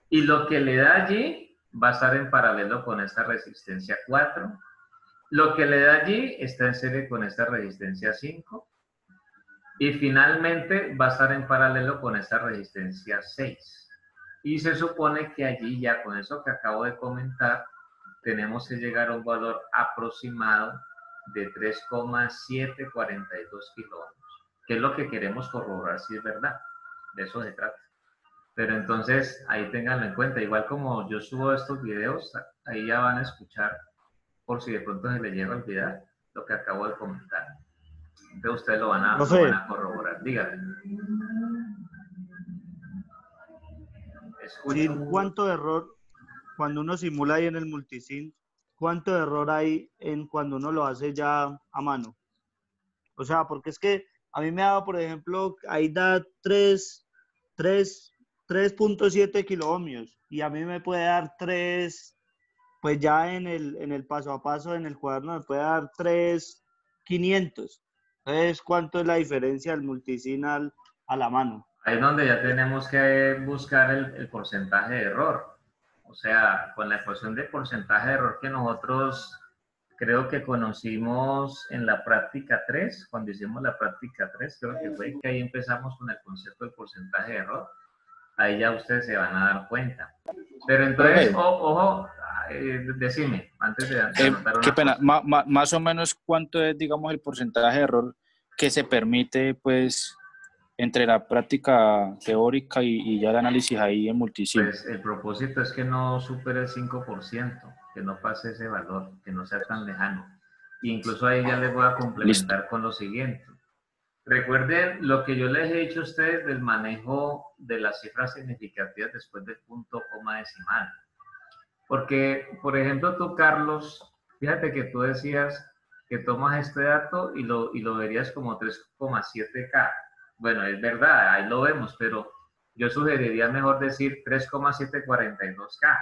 Y lo que le da allí va a estar en paralelo con esta resistencia 4. Lo que le da allí está en serie con esta resistencia 5. Y finalmente va a estar en paralelo con esta resistencia 6. Y se supone que allí ya con eso que acabo de comentar, tenemos que llegar a un valor aproximado de 3,742 kiloohmios, que es lo que queremos corroborar si es verdad. De eso se trata. Pero entonces ahí ténganlo en cuenta. Igual como yo subo estos videos, ahí ya van a escuchar, por si de pronto se les llega a olvidar lo que acabo de comentar. Entonces ustedes lo van a corroborar. Díganme. Sí, ¿cuánto error, cuando uno simula ahí en el multisync, cuánto error hay en cuando uno lo hace ya a mano? O sea, porque es que a mí me ha dado, por ejemplo, ahí da 3.7 kiloohmios y a mí me puede dar 3, pues ya en el paso a paso, en el cuaderno me puede dar 3.500. Entonces, ¿cuánto es la diferencia del multisync a la mano? Ahí es donde ya tenemos que buscar el porcentaje de error. O sea, con la ecuación de porcentaje de error que nosotros creo que conocimos en la práctica 3, cuando hicimos la práctica 3, creo que fue que ahí empezamos con el concepto del porcentaje de error. Ahí ya ustedes se van a dar cuenta. Pero entonces, ojo, decime, antes de anotar una qué pena, cosa. más o menos cuánto es, digamos, el porcentaje de error que se permite, pues, entre la práctica teórica y ya el análisis ahí en multisync. Pues el propósito es que no supere el 5%, que no pase ese valor, que no sea tan lejano. E incluso ahí ya les voy a complementar con lo siguiente. Recuerden lo que yo les he dicho a ustedes del manejo de las cifras significativas después del punto coma decimal. Porque, por ejemplo, tú, Carlos, fíjate que tú decías que tomas este dato y lo verías como 3,7K. Bueno, es verdad, ahí lo vemos, pero yo sugeriría mejor decir 3,742K.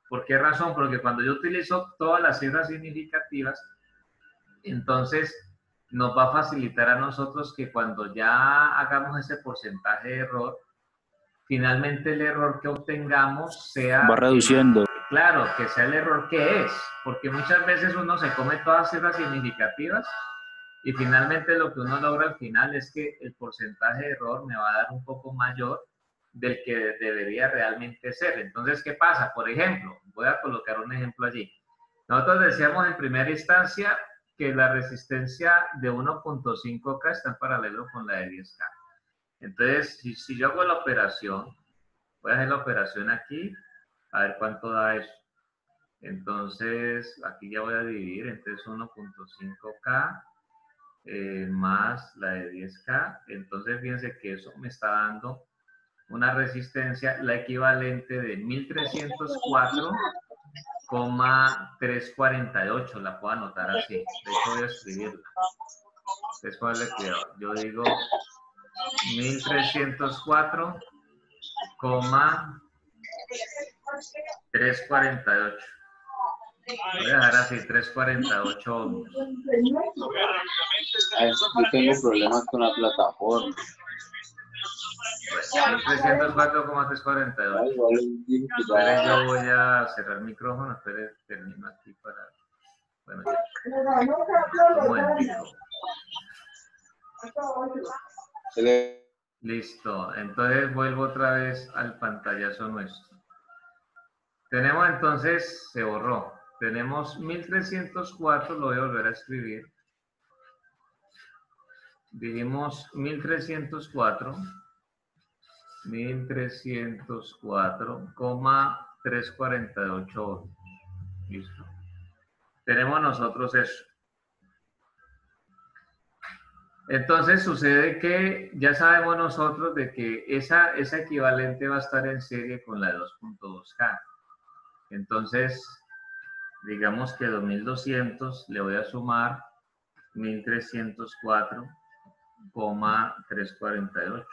¿Por qué razón? Porque cuando yo utilizo todas las cifras significativas, entonces nos va a facilitar a nosotros que cuando ya hagamos ese porcentaje de error, finalmente el error que obtengamos sea... Va reduciendo. Claro, que sea el error que es, porque muchas veces uno se come todas cifras significativas y finalmente lo que uno logra al final es que el porcentaje de error me va a dar un poco mayor del que debería realmente ser. Entonces, ¿qué pasa? Por ejemplo, voy a colocar un ejemplo allí. Nosotros decíamos en primera instancia que la resistencia de 1.5K está en paralelo con la de 10K. Entonces, si yo hago la operación, voy a hacer la operación aquí, a ver cuánto da eso. Entonces, aquí ya voy a dividir, entonces 1.5K más la de 10K. Entonces, fíjense que eso me está dando una resistencia, la equivalente de 1304,348. La puedo anotar así. De hecho, voy a escribirla. Entonces, ponle cuidado. Yo digo 1304,348. Voy a dejar así, 348 ohmios. Yo tengo problemas con la plataforma. 304,348. Esperen, yo voy a cerrar el micrófono. Esperen, termino aquí para... Bueno, ya. Un momentito. Listo. Entonces vuelvo otra vez al pantallazo nuestro. Tenemos entonces, se borró. Tenemos 1304, lo voy a volver a escribir. Dijimos 1304,348. Listo. Tenemos nosotros eso. Entonces sucede que ya sabemos nosotros de que esa equivalente va a estar en serie con la de 2.2K. Entonces, digamos que 2200 le voy a sumar 1304,348.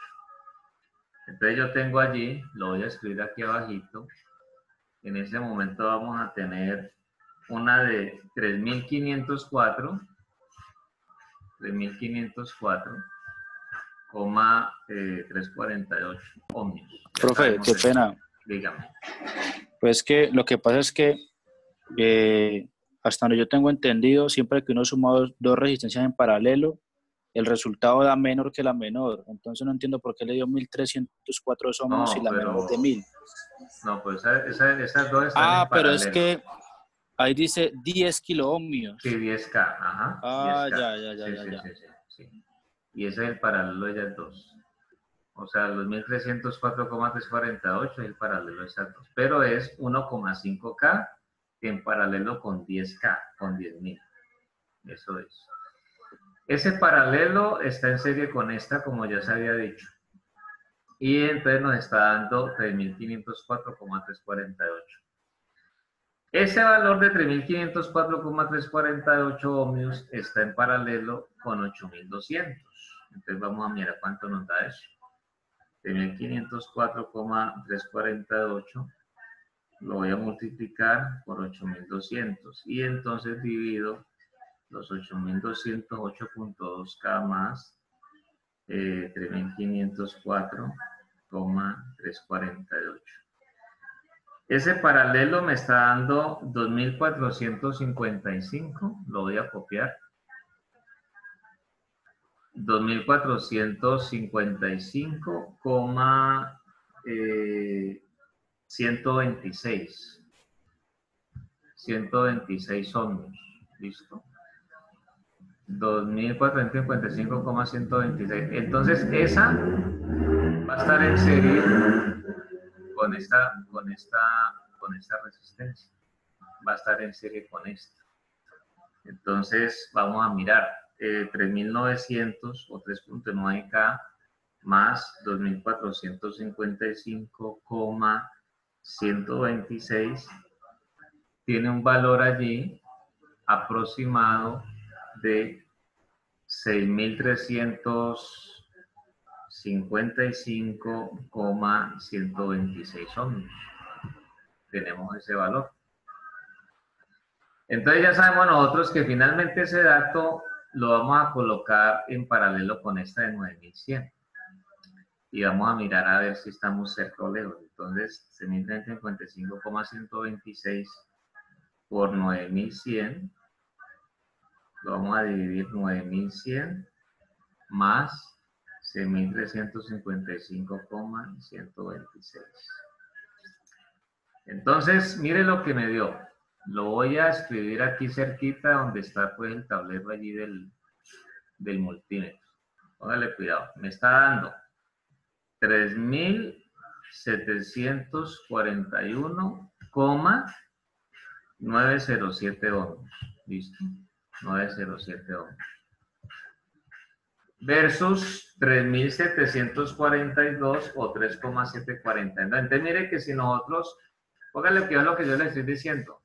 Entonces yo tengo allí, lo voy a escribir aquí abajito. En ese momento vamos a tener una de 3.504,348 ohmios. Profe, qué pena. Dígame. Pues que lo que pasa es que hasta donde yo tengo entendido, siempre que uno suma dos resistencias en paralelo, el resultado da menor que la menor. Entonces no entiendo por qué le dio 1304 ohmios y la menor es de 1000. No, pues esas dos están en paralelo. Pero es que ahí dice 10 kiloohmios. Sí, 10K, ajá. 10K. Ya. Sí. Y ese es el paralelo de ellas dos. O sea, los 1304,348 es el paralelo exacto, pero es 1,5K en paralelo con 10K, con 10.000. Eso es. Ese paralelo está en serie con esta, como ya se había dicho. Y entonces nos está dando 3.504,348. Ese valor de 3.504,348 ohmios está en paralelo con 8.200. Entonces vamos a mirar cuánto nos da eso. 3.504,348 lo voy a multiplicar por 8.200 y entonces divido los 8.200, 8.2K más 3.504,348. Ese paralelo me está dando 2.455, lo voy a copiar. 2.455,126. 126 ohmios. ¿Listo? 2.455,126. Entonces, esa va a estar en serie con esta resistencia. Va a estar en serie con esta. Entonces, vamos a mirar. 3.900 o 3.9K más 2.455,126 tiene un valor allí aproximado de 6.355,126 ohmios. Tenemos ese valor. Entonces ya sabemos nosotros que finalmente ese dato lo vamos a colocar en paralelo con esta de 9.100. Y vamos a mirar a ver si estamos cerca o lejos. Entonces, 6.355,126 por 9.100. Lo vamos a dividir 9.100 más 6.355,126. Entonces, mire lo que me dio. Lo voy a escribir aquí cerquita donde está pues el tablero allí del multímetro. Póngale cuidado. Me está dando 3.741,907 ohmios. ¿Listo? 907 ohmios. Versus 3.742 o 3,740. Entonces, mire que si nosotros, póngale cuidado lo que yo le estoy diciendo.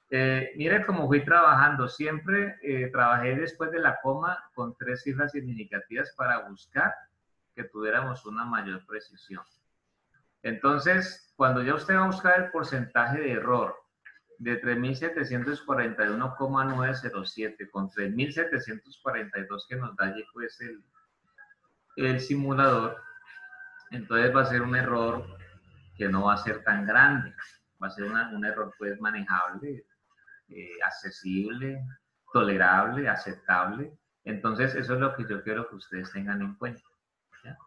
Mire cómo fui trabajando. Siempre trabajé después de la coma con 3 cifras significativas para buscar que tuviéramos una mayor precisión. Entonces, cuando ya usted va a buscar el porcentaje de error de 3.741,907 con 3.742 que nos da allí pues el simulador, entonces va a ser un error que no va a ser tan grande. Va a ser un error pues manejable, accesible, tolerable, aceptable. Entonces, eso es lo que yo quiero que ustedes tengan en cuenta. ¿Ya?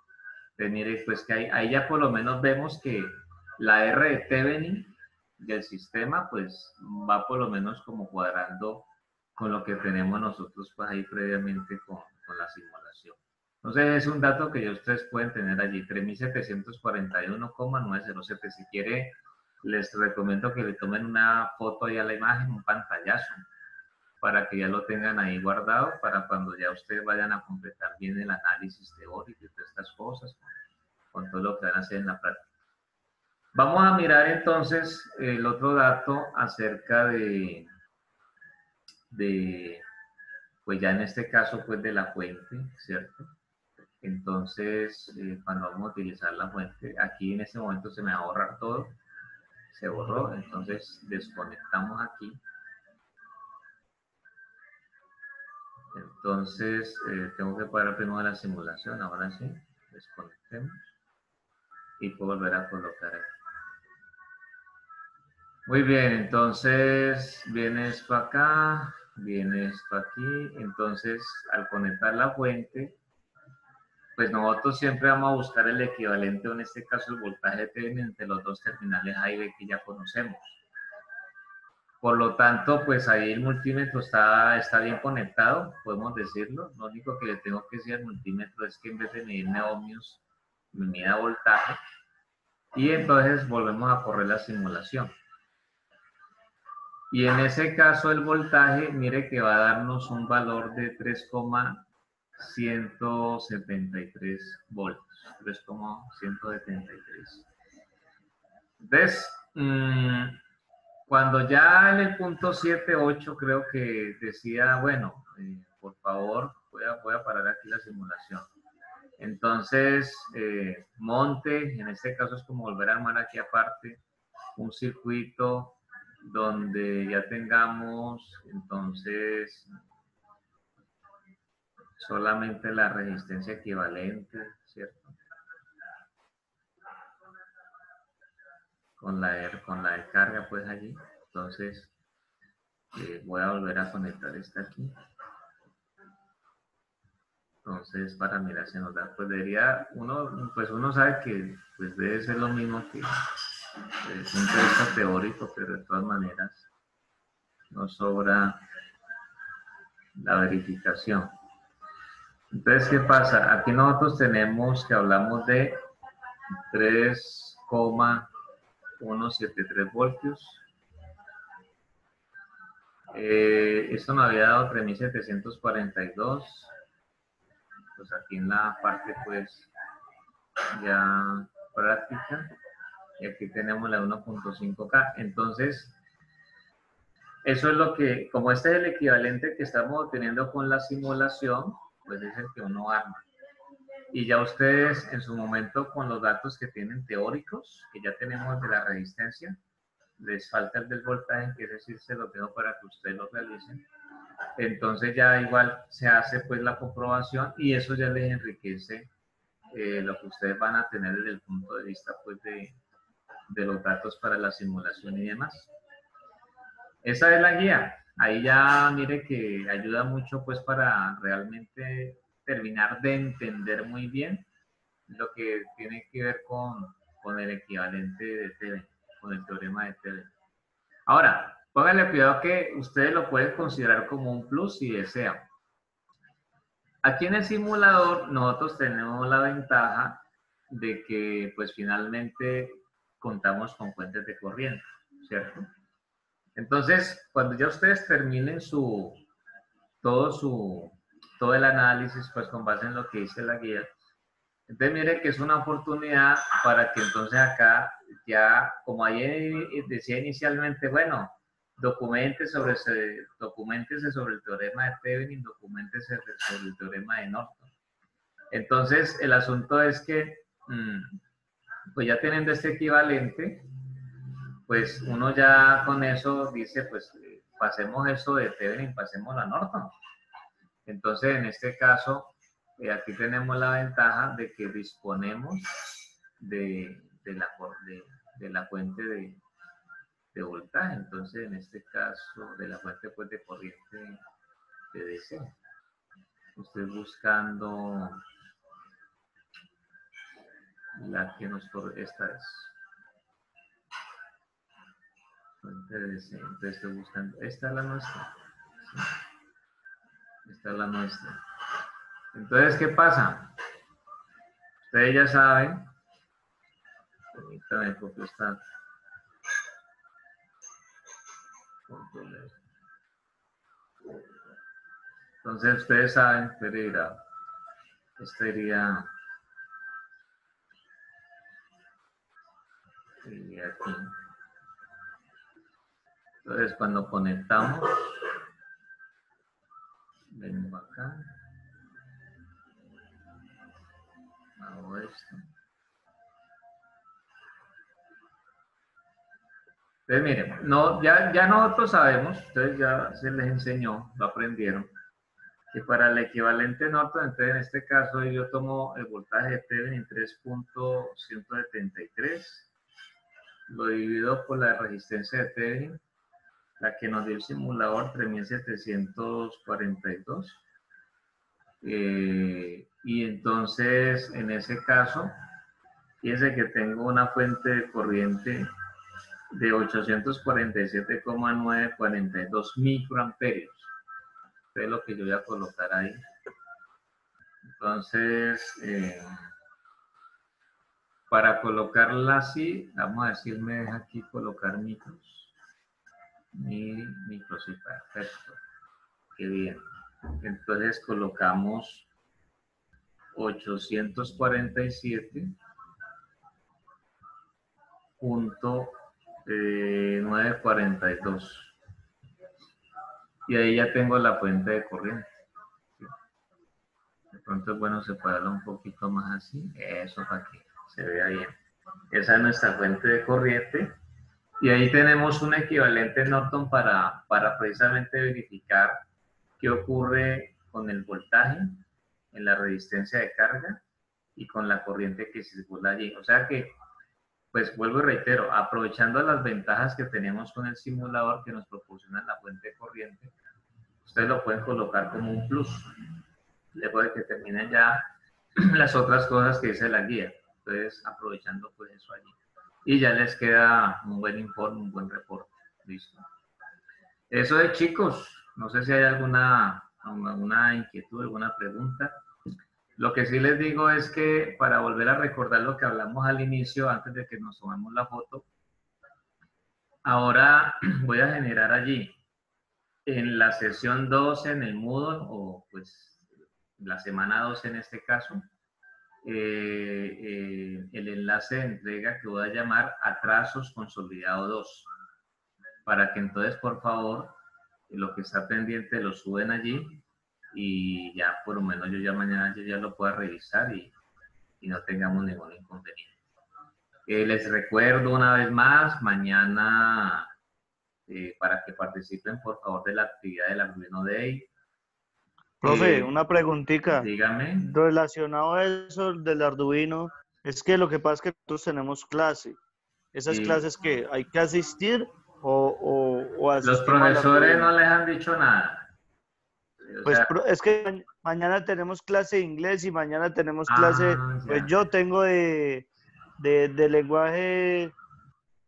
Entonces, mire, pues que ahí ya por lo menos vemos que la R de Thevenin del sistema, pues va por lo menos como cuadrando con lo que tenemos nosotros pues ahí previamente con la simulación. Entonces, es un dato que ya ustedes pueden tener allí, 3.741,907. Si quiere, les recomiendo que le tomen una foto ahí a la imagen, un pantallazo, para que ya lo tengan ahí guardado, para cuando ya ustedes vayan a completar bien el análisis teórico y todas estas cosas, con todo lo que van a hacer en la práctica. Vamos a mirar entonces el otro dato acerca de pues ya en este caso, pues de la fuente, ¿cierto? Entonces, cuando vamos a utilizar la fuente, aquí en este momento se me va a borrar todo. Se borró, entonces desconectamos aquí. Entonces, tengo que parar primero la simulación, ahora sí, desconectemos. Y puedo volver a colocar aquí. Muy bien, entonces viene esto acá, viene esto aquí. Entonces, al conectar la fuente, pues nosotros siempre vamos a buscar el equivalente, o en este caso el voltaje Thevenin entre los dos terminales A y B que ya conocemos. Por lo tanto, pues ahí el multímetro está bien conectado, podemos decirlo. Lo único que le tengo que decir al multímetro es que en vez de medirme ohmios, me mida voltaje, y entonces volvemos a correr la simulación. Y en ese caso el voltaje, mire que va a darnos un valor de 3,173 voltios. 3,173. Entonces, cuando ya en el punto 7.8 creo que decía, bueno, por favor, voy a parar aquí la simulación. Entonces, monte, en este caso es como volver a armar aquí aparte un circuito donde ya tengamos entonces solamente la resistencia equivalente, ¿cierto? Con la de carga pues allí. Entonces voy a volver a conectar esta aquí. Entonces para mirar si nos da, pues debería, uno sabe que pues debe ser lo mismo que un texto teórico, pero de todas maneras nos sobra la verificación. Entonces, ¿qué pasa? Aquí nosotros tenemos que hablamos de 3,173 voltios. Esto nos había dado 3.742. Pues aquí en la parte pues ya práctica. Y aquí tenemos la 1.5K. Entonces, eso es lo que, como este es el equivalente que estamos obteniendo con la simulación, pues es el que uno arma. Y ya ustedes en su momento con los datos que tienen teóricos, que ya tenemos de la resistencia, les falta el del voltaje, que es decir, se lo dejo para que ustedes lo realicen. Entonces ya igual se hace pues la comprobación y eso ya les enriquece lo que ustedes van a tener desde el punto de vista pues de los datos para la simulación y demás. Esa es la guía. Ahí ya mire que ayuda mucho pues para realmente terminar de entender muy bien lo que tiene que ver con el equivalente de Thevenin, con el teorema de Thevenin. Ahora, pónganle cuidado que ustedes lo pueden considerar como un plus si desean. Aquí en el simulador nosotros tenemos la ventaja de que pues finalmente contamos con fuentes de corriente, ¿cierto? Entonces, cuando ya ustedes terminen todo el análisis, pues con base en lo que dice la guía, entonces mire que es una oportunidad para que entonces acá ya, como ahí decía inicialmente, bueno, documéntese sobre el teorema de Thevenin, documéntese sobre el teorema de Norton. Entonces, el asunto es que, pues ya teniendo este equivalente, pues uno ya con eso dice, pues pasemos eso de Thevenin, pasemos a Norton. Entonces, en este caso, aquí tenemos la ventaja de que disponemos de la fuente de voltaje. Entonces, en este caso, de la fuente pues, de corriente de DC. Estoy buscando la que nos corresponde. Esta es. Entonces estoy buscando, esta es la nuestra. ¿Sí? Esta es la nuestra. Entonces, ¿qué pasa? Ustedes ya saben, permítanme porque está. Entonces, ustedes saben, esta iría aquí. Entonces, cuando conectamos, vengo acá, hago esto. Entonces, miren, no, ya nosotros sabemos, ustedes ya se les enseñó, lo aprendieron, que para el equivalente Norton, entonces en este caso yo tomo el voltaje de Thevenin en 3.173, lo divido por la resistencia de Thevenin, la que nos dio el simulador 3.742. Y entonces, en ese caso, fíjense que tengo una fuente de corriente de 847,942 microamperios. Esto es lo que yo voy a colocar ahí. Entonces, Para colocarla así, vamos a decir, me deja aquí colocar micros. Micros, sí, perfecto. Qué bien. Entonces colocamos 847.942. Y ahí ya tengo la fuente de corriente. De pronto es bueno separarla un poquito más así. Eso para que se vea bien. Esa es nuestra fuente de corriente. Y ahí tenemos un equivalente Norton para precisamente verificar qué ocurre con el voltaje en la resistencia de carga y con la corriente que circula allí. O sea que, pues vuelvo y reitero, aprovechando las ventajas que tenemos con el simulador que nos proporciona la fuente de corriente, ustedes lo pueden colocar como un plus, luego de que terminen ya las otras cosas que dice la guía. Entonces, aprovechando pues eso allí. Y ya les queda un buen informe, un buen reporte. Listo. Eso es, chicos. No sé si hay alguna inquietud, alguna pregunta. Lo que sí les digo es que para volver a recordar lo que hablamos al inicio, antes de que nos tomemos la foto, ahora voy a generar allí, en la sesión 12 en el Moodle, o pues la semana 12 en este caso, el enlace de entrega que voy a llamar Atrasos Consolidado 2, para que entonces, por favor, lo que está pendiente lo suben allí y ya por lo menos yo ya mañana ya lo pueda revisar y no tengamos ningún inconveniente. Les recuerdo una vez más, mañana para que participen por favor de la actividad del Arduino Day. Profe, una preguntita. Dígame. Relacionado a eso del Arduino, es que lo que pasa es que nosotros tenemos clase. ¿Esas clases que hay que asistir o asistir? Los profesores no les han dicho nada. Pues es que mañana tenemos clase de inglés y mañana tenemos clase, pues yo tengo de lenguaje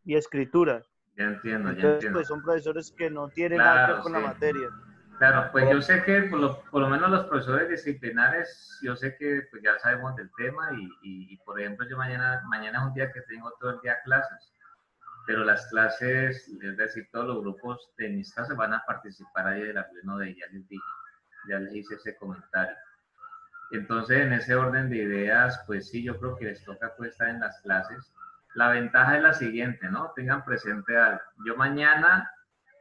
y escritura. Ya entiendo, Entonces, ya entiendo. pues son profesores que no tienen nada que ver con la materia. Claro, pues yo sé que por lo menos los profesores disciplinares, yo sé que pues ya sabemos del tema y por ejemplo yo mañana es un día que tengo todo el día clases, pero las clases, es decir, todos los grupos de mis clases van a participar ahí del Arduino Day, ya les dije, ya les hice ese comentario. Entonces, en ese orden de ideas, pues sí, yo creo que les toca pues estar en las clases. La ventaja es la siguiente, ¿no? Tengan presente algo. Yo mañana,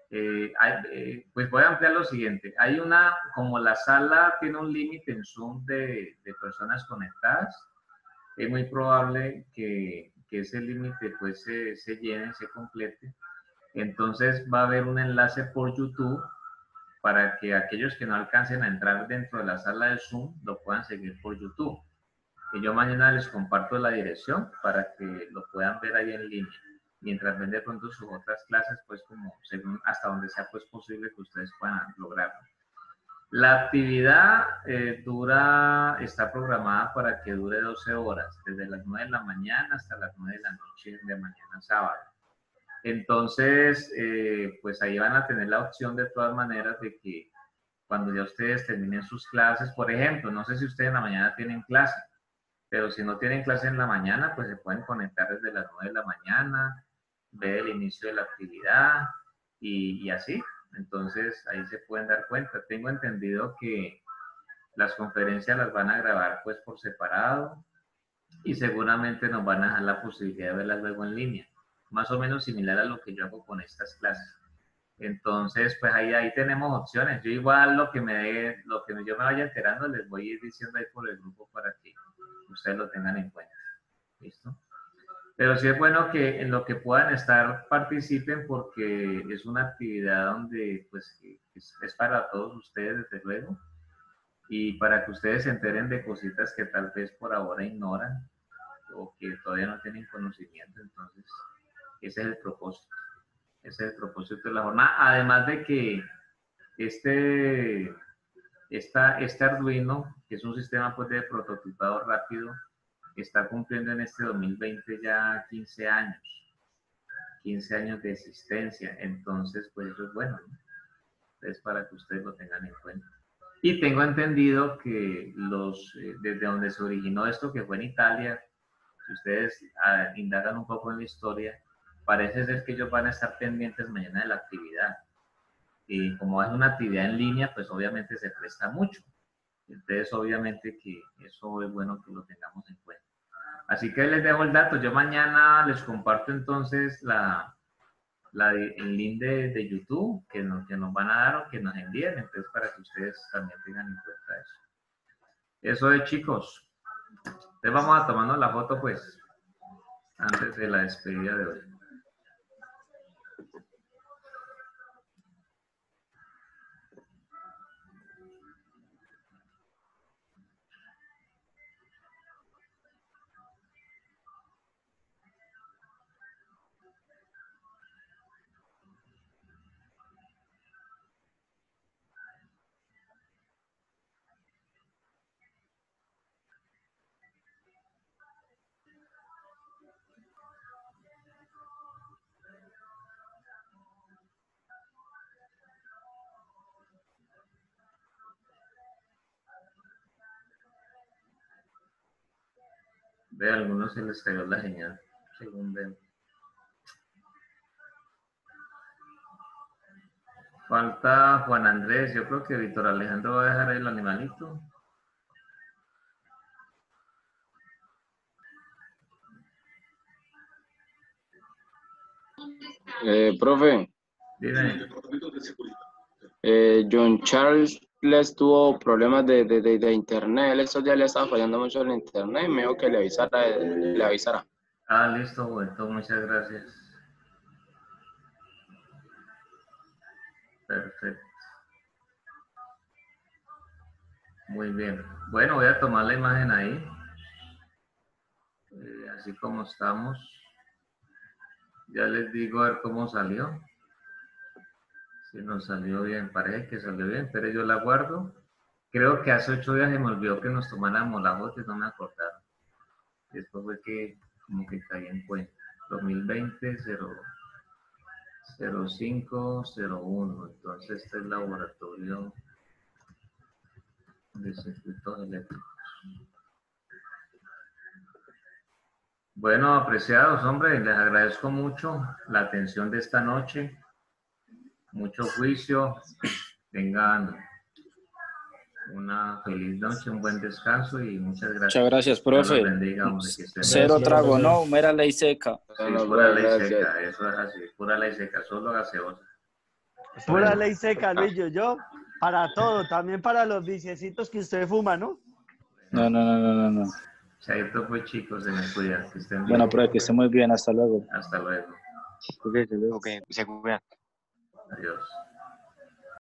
pues voy a ampliar lo siguiente. Hay como la sala tiene un límite en Zoom de personas conectadas, es muy probable que ese límite pues se llene, se complete. Entonces va a haber un enlace por YouTube para que aquellos que no alcancen a entrar dentro de la sala de Zoom lo puedan seguir por YouTube. Y yo mañana les comparto la dirección para que lo puedan ver ahí en línea. Mientras ven de pronto sus otras clases, pues como según hasta donde sea pues posible que ustedes puedan lograrlo. La actividad está programada para que dure 12 horas, desde las 9 de la mañana hasta las 9 de la noche de mañana sábado. Entonces, pues ahí van a tener la opción de todas maneras de que cuando ya ustedes terminen sus clases, por ejemplo, no sé si ustedes en la mañana tienen clase, pero si no tienen clase en la mañana, pues se pueden conectar desde las 9 de la mañana, ver el inicio de la actividad y así. Entonces, ahí se pueden dar cuenta. Tengo entendido que las conferencias las van a grabar pues por separado y seguramente nos van a dejar la posibilidad de verlas luego en línea. Más o menos similar a lo que yo hago con estas clases. Entonces, pues ahí tenemos opciones. Yo igual lo que yo me vaya enterando les voy a ir diciendo ahí por el grupo para que ustedes lo tengan en cuenta. ¿Listo? Pero sí es bueno que en lo que puedan estar participen porque es una actividad donde pues es para todos ustedes desde luego y para que ustedes se enteren de cositas que tal vez por ahora ignoran o que todavía no tienen conocimiento. Entonces, ese es el propósito. Ese es el propósito de la jornada. Además de que este Arduino, que es un sistema pues, de prototipado rápido, está cumpliendo en este 2020 ya 15 años. 15 años de existencia. Entonces, pues eso es bueno, ¿no? Es para que ustedes lo tengan en cuenta. Y tengo entendido que desde donde se originó esto, que fue en Italia, si ustedes indagan un poco en la historia, parece ser que ellos van a estar pendientes mañana de la actividad. Y como es una actividad en línea, pues obviamente se presta mucho. Entonces, obviamente que eso es bueno que lo tengamos en cuenta. Así que les dejo el dato. Yo mañana les comparto entonces el link de YouTube que nos van a dar o que nos envíen, entonces para que ustedes también tengan en cuenta eso. Eso es, chicos. Entonces vamos a tomarnos la foto, pues, antes de la despedida de hoy. Ve, a algunos se les cayó la señal, según veo. Falta Juan Andrés. Yo creo que Víctor Alejandro va a dejar ahí el animalito. Profe, Dime. John Charles les tuvo problemas de internet. Él estos días le estaba fallando mucho el internet y me dijo que le avisara. Ah, listo, bueno, muchas gracias. Perfecto. Muy bien. Bueno, voy a tomar la imagen ahí. Así como estamos. Ya les digo a ver cómo salió. Si nos salió bien, parece que salió bien, pero yo la guardo. Creo que hace 8 días se me olvidó que nos tomáramos la foto y no me acordaron. Después fue que como que caí en cuenta. 2020 0501. Entonces este es el laboratorio de circuitos eléctricos. Bueno, apreciados, hombre, les agradezco mucho la atención de esta noche. Mucho juicio. Tengan una feliz noche, un buen descanso y muchas gracias. Muchas gracias, profe. Dios los bendiga, hombre, que estén Cero bien. trago, no, mera ley seca. Sí, pura ley seca, eso es así, pura ley seca, solo gaseosa. Pura ley seca, Luis, yo, para todo, también para los viciecitos que usted fuma, ¿no? No. Chaito, pues chicos, se me cuidan, que estén bien. Bueno, profe, que esté muy bien, hasta luego. Hasta luego. Ok, se cuidan. Adiós.